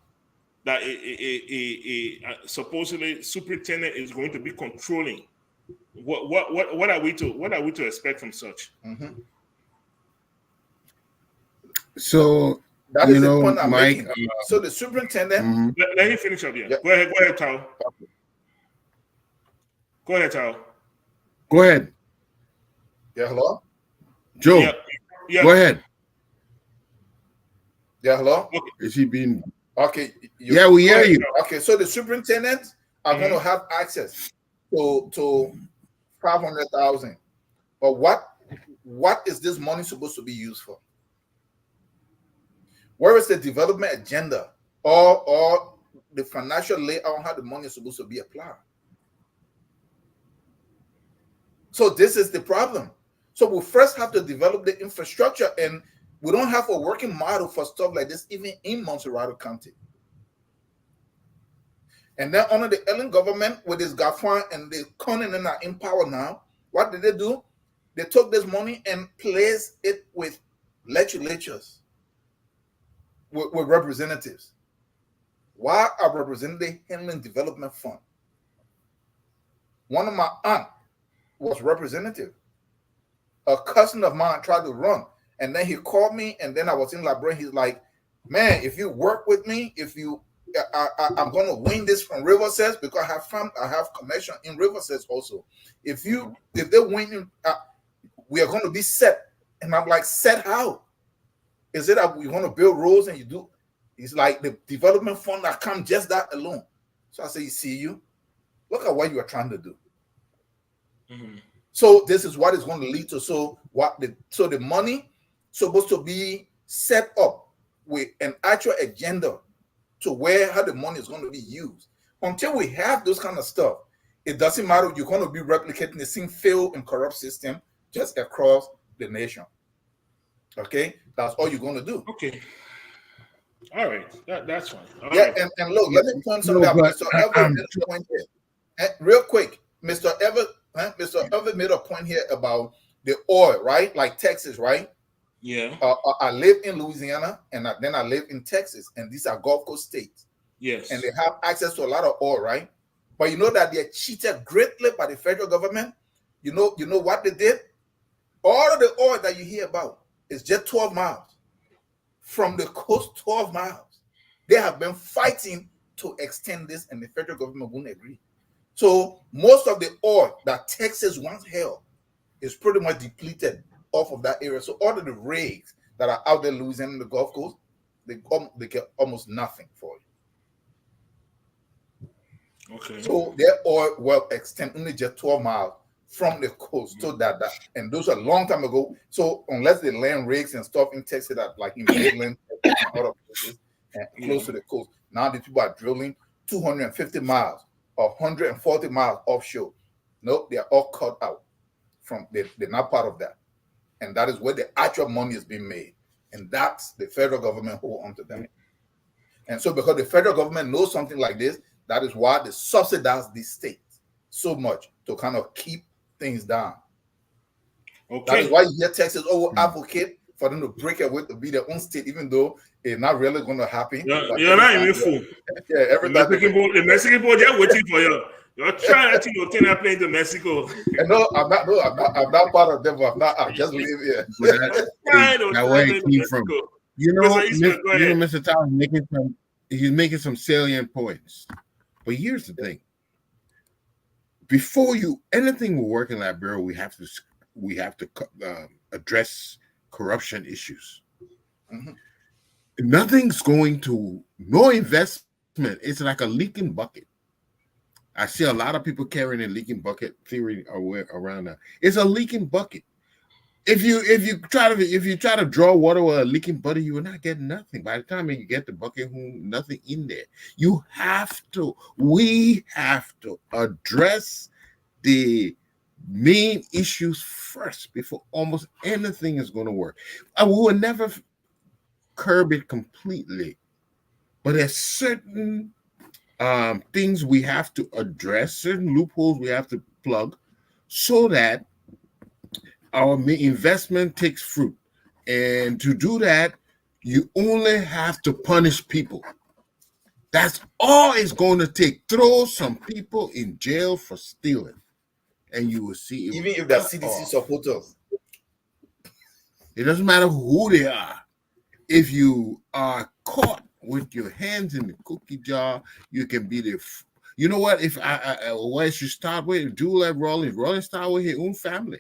that supposedly superintendent is going to be controlling. What are we to expect from such?
So
that is the point I'm making. So the superintendent.
Let me finish up here. Yeah. Go ahead, Tao. Go ahead, Tao.
Go ahead.
Yeah, hello?
Joe. Yeah. Go ahead.
Yeah, hello?
Okay. Is he being...
Okay.
Yeah, we hear you.
Okay, so the superintendents are going to have access to 500,000. But what is this money supposed to be used for? Where is the development agenda or the financial layout on how the money is supposed to be applied? So this is the problem. So we first have to develop the infrastructure, and we don't have a working model for stuff like this even in Monserrato County. And then under the Ellen government with this Gafan and the Conan are in power now, what did they do? They took this money and placed it with legislatures, with representatives. Why are representatives handling development fund? One of my aunt was representative. A cousin of mine tried to run, and then he called me, and then I was in Liberia. He's like, man, if you work with me, I'm going to win this from Riverside, because I have connection in Riverside also. If they win, we are going to be set. And I'm like, set how? Is it that we want to build roads and you do? It's like the development fund that comes just that alone. So I say, you look at what you are trying to do. So this is what it's going to lead to. So the money supposed to be set up with an actual agenda to how the money is going to be used. Until we have those kind of stuff, it doesn't matter. You're going to be replicating the same failed and corrupt system just across the nation. Okay, that's all you're going to do.
Okay. All right, that's fine. All
Yeah,
right.
and look, let me point something out. Mr. Ever made a point here. Real quick, Mr. Ever made a point here about the oil, right? Like Texas, right?
Yeah.
I live in Louisiana, and then I live in Texas, and these are Gulf Coast states.
Yes.
And they have access to a lot of oil, right? But you know that they're cheated greatly by the federal government. You know what they did? All of the oil that you hear about is just 12 miles from the coast. 12 miles. They have been fighting to extend this, and the federal government wouldn't agree. So most of the oil that Texas once held is pretty much depleted off of that area. So all of the rigs that are out there, Louisiana and the Gulf Coast, they get almost nothing for it.
Okay.
So their oil well extend only just 12 miles from the coast to that, and those are a long time ago. So unless they land rigs and stuff in Texas that like in Midland and other places and close to the coast, now the people are drilling 250 miles or 140 miles offshore. No, they are all cut out from they're not part of that. And that is where the actual money is being made. And that's the federal government hold on to them. And so because the federal government knows something like this, that is why they subsidize these states so much to kind of keep things down. Okay. That is why you hear Texas advocate for them to break away to be their own state, even though it's not really going to happen.
You're not even fool.
Yeah,
the Mexican board, they're waiting for you. You're trying to obtain a plane to Mexico.
No, I'm not part of them. I just live here.
That's where it came from. You know, Mr. Tyler he's making some salient points. But here's the thing: before anything will work in Liberia, we have to address corruption issues. Mm-hmm. No investment. It's like a leaking bucket. I see a lot of people carrying a leaking bucket theory around that. It's a leaking bucket. If you try to draw water with a leaking bucket, you will not get nothing. By the time you get the bucket home, nothing in there. We have to address the main issues first before almost anything is going to work. We will never curb it completely, but there's certain things we have to address, certain loopholes we have to plug, so that our investment takes fruit. And to do that, you only have to punish people. That's all it's going to take. Throw some people in jail for stealing, and you will see.
Even if they're CDC supporters,
it doesn't matter who they are. If you are caught with your hands in the cookie jar, you can be the. You know what? If where should start with? Do like Rollins. Rollins start with his own family.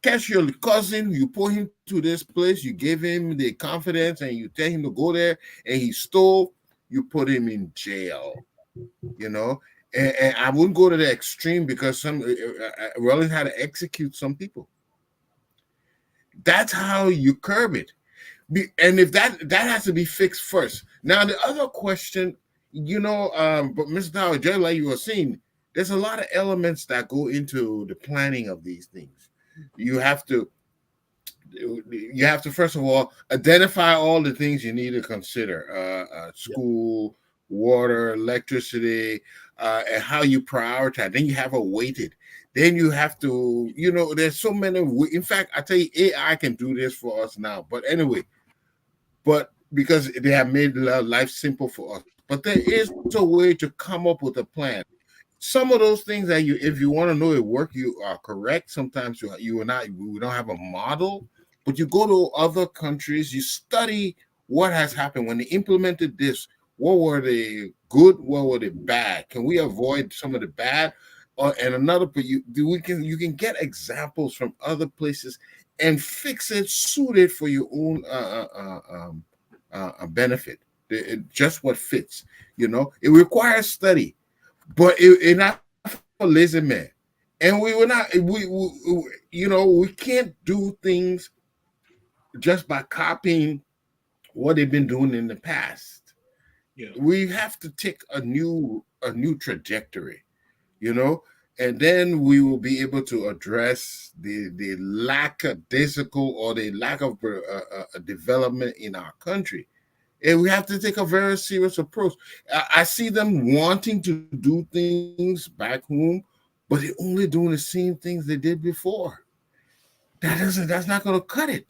Catch your cousin, you put him to this place, you give him the confidence, and you tell him to go there, and he stole. You put him in jail. You know, and I wouldn't go to the extreme because some Rollins had to execute some people. That's how you curb it. And if that has to be fixed first. Now the other question, but Mr. Tower, just like you were saying, there's a lot of elements that go into the planning of these things. You have to first of all identify all the things you need to consider: school, water, electricity, and how you prioritize. Then you have a weighted. Then you have to, there's so many. In fact, I tell you, AI can do this for us now. But anyway, because they have made life simple for us. But there is a way to come up with a plan. Some of those things that if you want to know it work, you are correct. Sometimes we don't have a model, but you go to other countries, you study what has happened when they implemented this. What were they good? What were they bad? Can we avoid some of the bad? And another, you can get examples from other places and fix it, suit it for your own benefit. Just what fits. It requires study. But it not for lazy man, and we were not. We can't do things just by copying what they've been doing in the past. Yeah. We have to take a new trajectory, and then we will be able to address the lackadaisical or the lack of development in our country. And we have to take a very serious approach. I see them wanting to do things back home, but they're only doing the same things they did before. That's not going to cut it.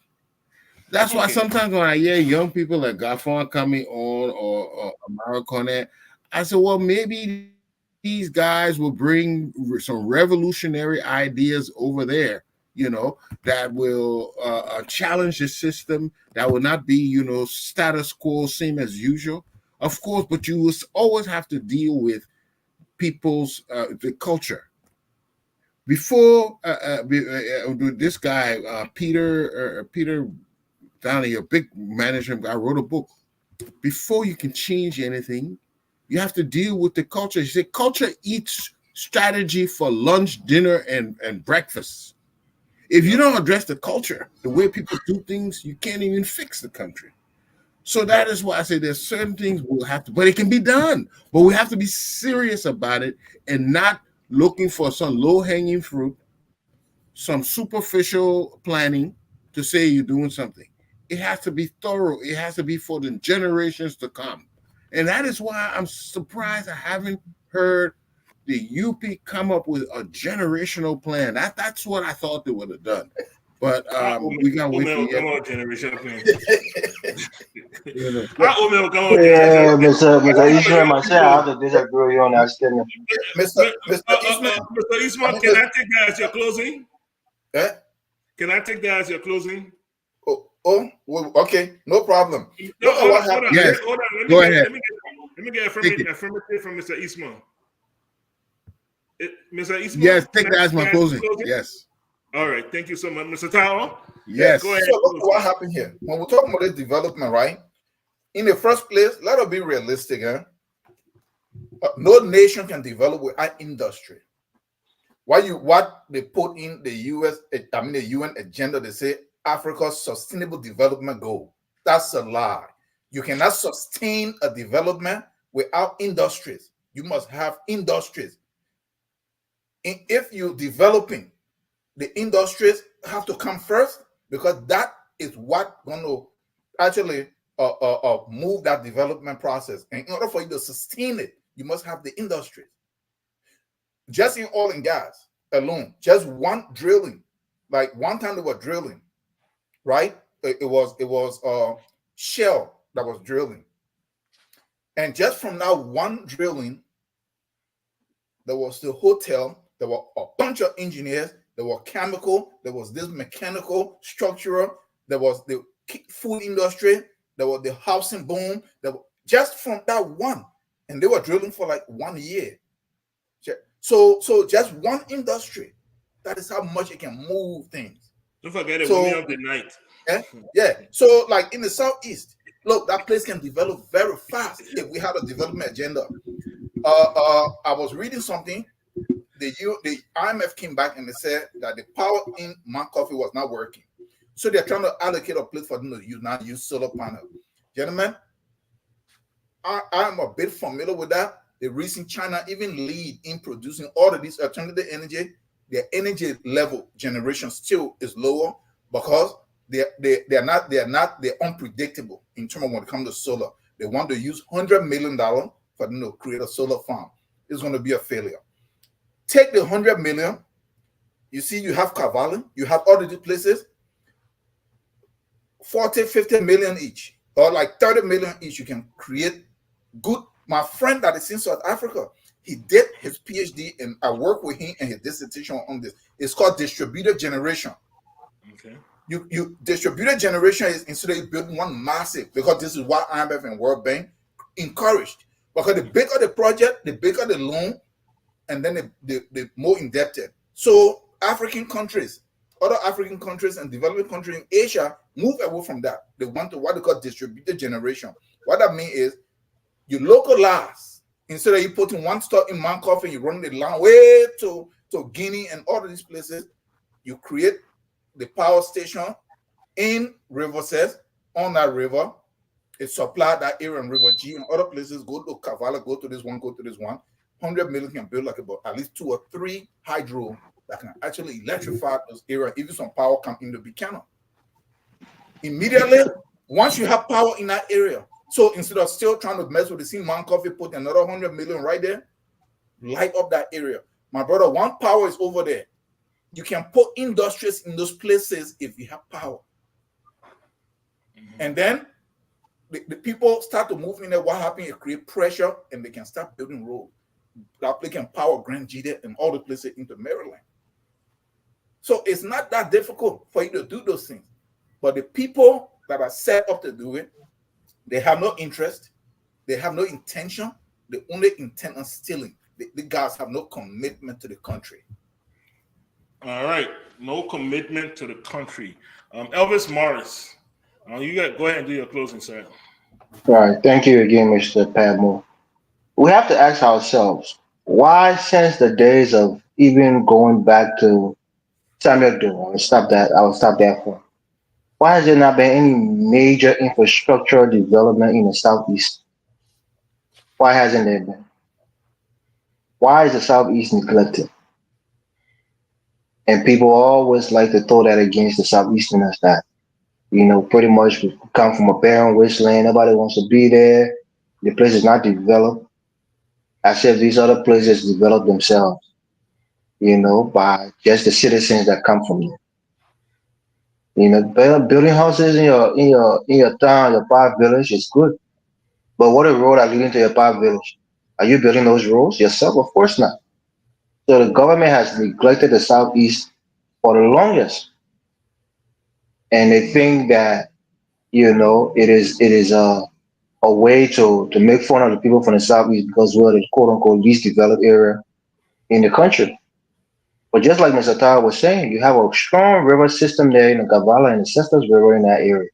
That's why sometimes when I hear young people like Gaffon coming on or Americone, I said, well, maybe these guys will bring some revolutionary ideas over there, that will challenge the system, that will not be, status quo, same as usual. Of course, but you will always have to deal with people's the culture. Before this guy, Peter Downey, a big management guy, wrote a book. Before you can change anything, you have to deal with the culture. He said culture eats strategy for lunch, dinner, and breakfast. If you don't address the culture, the way people do things, you can't even fix the country. So that is why I say there's certain things we'll have to, but it can be done. But we have to be serious about it and not looking for some low-hanging fruit, some superficial planning to say you're doing something. It has to be thorough. It has to be for the generations to come. And that is why I'm surprised I haven't heard the UP come up with a generational plan. That's what I thought they would have done. But we got to wait for
generational plan.
Mr. Ishmael, I have to disagree with you on that statement.
Mr. Eastman, can I take that as your closing? Can I take that as your closing?
Oh, well, okay, no problem.
Hold on.
Yes.
Hold on.
Go ahead.
Let me get affirmative from Mr. Eastman. Mr. Eastman?
Yes, take that as my closing. Yes.
All right. Thank you so much, Mr. Tao.
Yes.
Go ahead. So look what happened here. When we're talking about this development, right? In the first place, let us be realistic. No nation can develop without industry. What they put in the UN agenda, they say Africa's sustainable development goal. That's a lie. You cannot sustain a development without industries. You must have industries. And if you're developing, the industries have to come first, because that is what going to actually move that development process. And in order for you to sustain it, you must have the industries. Just in oil and gas alone, just one drilling, like one time they were drilling, right? It was Shell that was drilling. And just from that one drilling, there was the hotel, there were a bunch of engineers, there were chemical, there was this mechanical, structural, there was the food industry, there was the housing boom, just from that one. And they were drilling for like 1 year. So just one industry, that is how much it can move things.
Don't forget the women of the night.
Yeah. So like in the Southeast, look, that place can develop very fast if we had a development agenda. I was reading something. The IMF came back and they said that the power in Mount Coffee was not working. So they're trying to allocate a place for them to use solar panel. Gentlemen, I'm a bit familiar with that. The reason China even lead in producing all of these alternative energy, their energy level generation still is lower because they're unpredictable in terms of when it comes to solar. They want to use $100 million for them to create a solar farm. It's going to be a failure. Take the $100 million. You see, you have Cavalli, you have all of these places, 40, 50 million each, or like 30 million each. You can create good. My friend that is in South Africa, he did his PhD, and I work with him and his dissertation on this. It's called distributed generation. Okay. You distributed generation is instead of building one massive, because this is what IMF and World Bank encouraged. Because the bigger the project, the bigger the loan, and then the more indebted. So African countries, other African countries and developing countries in Asia move away from that. They want to what they call distributed generation. What that means is you localize. Instead of you putting one store in Mount Coffee, you run the long way to Guinea and all of these places, you create the power station in River Says on that river. It supply that area and River G and other places. Go to Cavalli, go to this one, go to this one. 100 million can build like about at least 2 or 3 hydro that can actually electrify those areas, even some power come into Buchanan. Immediately, once you have power in that area, So instead of still trying to mess with the same man coffee, put another 100 million right there, light up that area. My brother, one power is over there. You can put industries in those places if you have power. And then the people start to move in there. What happens? It create pressure, and they can start building roads. They can power Grand Gita and all the places into Maryland. So it's not that difficult for you to do those things. But the people that are set up to do it, they have no interest. They have no intention. They only intend on stealing. The guys have no commitment to the country.
All right. No commitment to the country. Elvis Morris, you got go ahead and do your closing, sir.
All right. Thank you again, Mr. Padmore. We have to ask ourselves, why since the days of even going back to Samuel Doe, I will stop that for. Why has there not been any major infrastructure development in the Southeast? Why hasn't there been? Why is the Southeast neglected? And people always like to throw that against the Southeasterners that, pretty much come from a barren wasteland. Nobody wants to be there. The place is not developed. As if these other places develop themselves, by just the citizens that come from there. Building houses in your town, your park village is good. But what a road are leading to your park village? Are you building those roads yourself? Of course not. So the government has neglected the Southeast for the longest. And they think that, it is a way to make fun of the people from the Southeast because we're the quote unquote least developed area in the country. But just like Mr. Tara was saying, you have a strong river system there in the Gavala and the Cestus River in that area.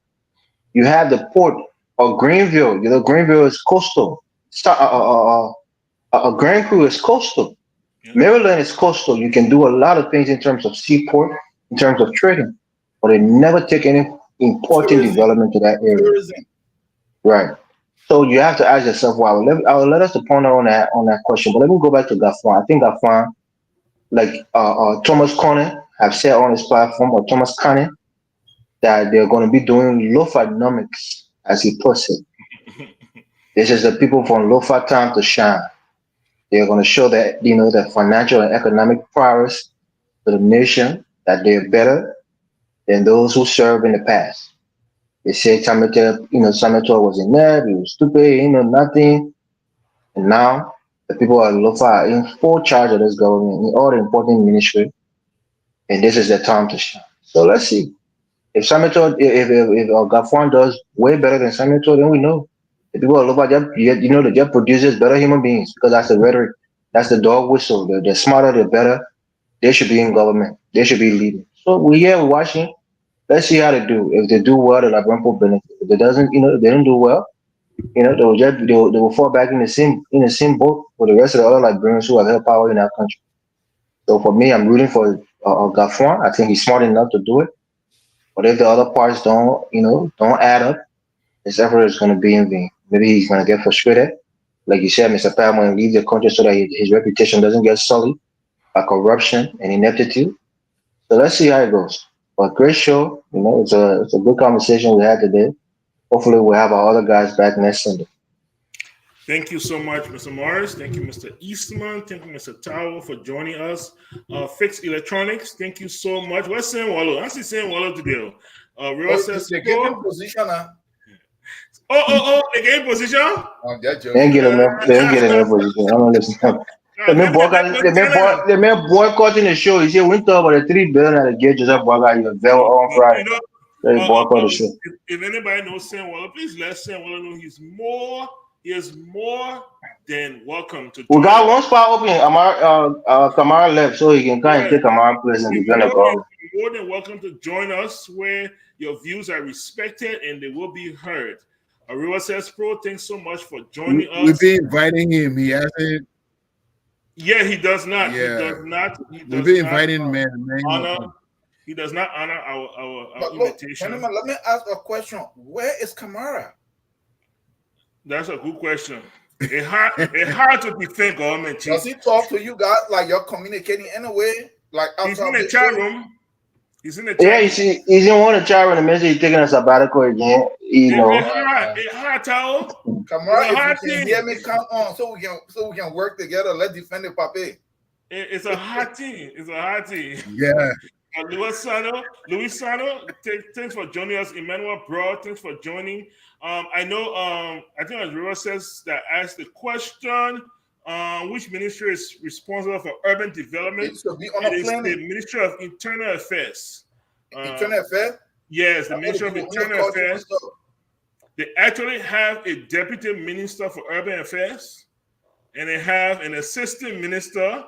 You have the port of Greenville. Greenville is coastal. Grand Crew is coastal. Yeah. Maryland is coastal. You can do a lot of things in terms of seaport, in terms of trading, but they never take any important development to that area. Right. So you have to ask yourself, why? I will let us to ponder on that question. But let me go back to Gafan. I think Gafan, like Thomas Conner have said on his platform, or Thomas Conner, that they're going to be doing lofanomics, as he puts it. This is the people from lofa time to shine. They're going to show that, the financial and economic prowess to the nation, that they're better than those who served in the past. They say Sametor was inept, he was stupid, nothing. And now the people at Lofa are in full charge of this government, in all the important ministry, and this is their time to shine. So let's see. If Sametor, if Gafwan does way better than Sametor, then we know the people at Lofa, they just produces better human beings, because that's the rhetoric, that's the dog whistle. They're smarter, they're better. They should be in government. They should be leading. So we're here watching. Let's see how they do. If they do well, the Librarian will benefit. If they doesn't, if they don't do well, they will fall back in the same boat with the rest of the other librarians who have held power in our country. So for me, I'm rooting for Gafwan. I think he's smart enough to do it. But if the other parts don't add up, his effort is going to be in vain. Maybe he's going to get frustrated, like you said, Mr. Palmer, and leave the country so that his reputation doesn't get sullied by corruption and ineptitude. So let's see how it goes. But great show. It's a good conversation we had today. Hopefully we'll have our other guys back next Sunday.
Thank you so much, Mr. Morris. Thank you, Mr. Eastman. Thank you, Mr. Tower, for joining us. Fix Electronics, thank you so much. What's saying Wallo? I'm saying Wallo today. Real says
they get in position now.
They get in position?
They ain't getting in position. I'm not listening. The man boycotting the show. He said, "We talk about the $3 billion that get Joseph Boycott on Friday." Boycott the show.
If anybody knows Sam Waller, please let Sam Waller know he is more than welcome to.
We got one spot open. Kamara left, so he can kind of take Kamara place and defend the government.
More than welcome to join us, where your views are respected and they will be heard. Ariwa says, Pro, thanks so much for joining us.
We've been inviting him. He hasn't.
Yeah, he does not.
Yeah.
He does not.
We've been inviting man.
He does not honor our invitation.
Gentlemen, let me ask a question. Where is Kamara?
That's a good question. It's hard to defend government.
Does he talk to you guys like you're communicating anyway? Like
he's in the chat room. He's in the chat.
Yeah, he's didn't want to travel in the midst. He's taking a sabbatical again. You know.
It's hot, Tao.
Kamara, if you can hear me, come on, so we can work together. Let's defend the Pape.
It's a hot team. It's a hot team.
Yeah.
Luis Sano, thanks for joining us. Emmanuel Broad, thanks for joining. I know, I think as River says that asked the question, which ministry is responsible for urban development?
It should be
It is the Ministry of Internal Affairs.
Internal Affairs?
Yes, the Ministry of Internal Affairs. They actually have a deputy minister for urban affairs, and they have an assistant minister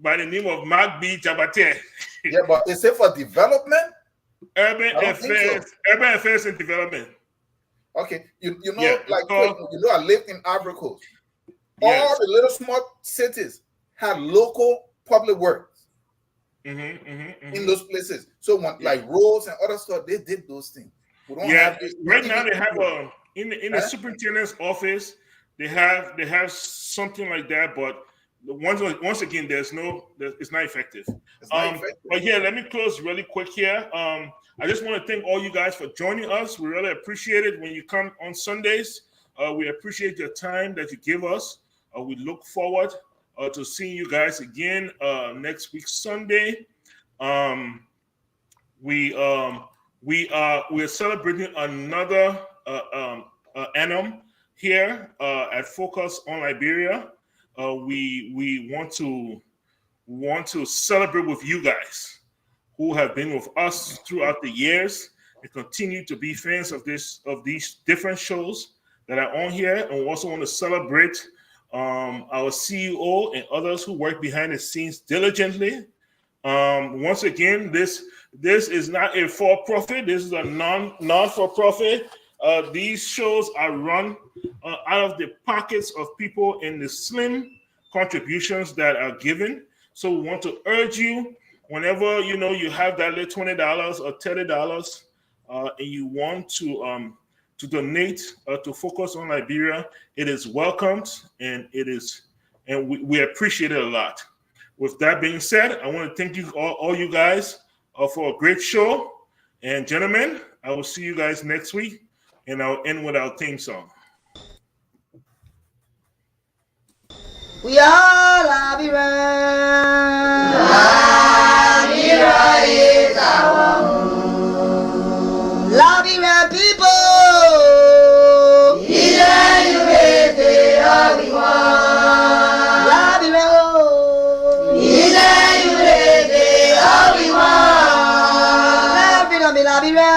by the name of Mark B. Jabate.
Yeah, but is it for development?
Urban affairs and development.
Okay, you know, I lived in Ivory Coast.
Yes.
All the little small cities had local public works in those places. So when like roads and other stuff, they did those things. We don't have
right now they have in the superintendent's office, they have something like that, but once again, it's not effective. But yeah, let me close really quick here. I just want to thank all you guys for joining us. We really appreciate it when you come on Sundays. We appreciate your time that you give us. We look forward to seeing you guys again next week Sunday. We're celebrating another annum here at Focus on Liberia. We want to celebrate with you guys who have been with us throughout the years and continue to be fans of these different shows that are on here. And we also want to celebrate our CEO and others who work behind the scenes diligently. Once again, this is not a for-profit. This is a non-for-profit. These shows are run out of the pockets of people in the slim contributions that are given. So we want to urge you, whenever you have that little $20 or $30, and you want to donate to Focus on Liberia, it is welcomed, and we appreciate it a lot. With that being said, I want to thank you all you guys for a great show. And gentlemen, I will see you guys next week, and I'll end with our theme song.
We are Liberia. Liberia is our home. Liberia people. Liberia, Liberia, oh. Liberia, Liberia.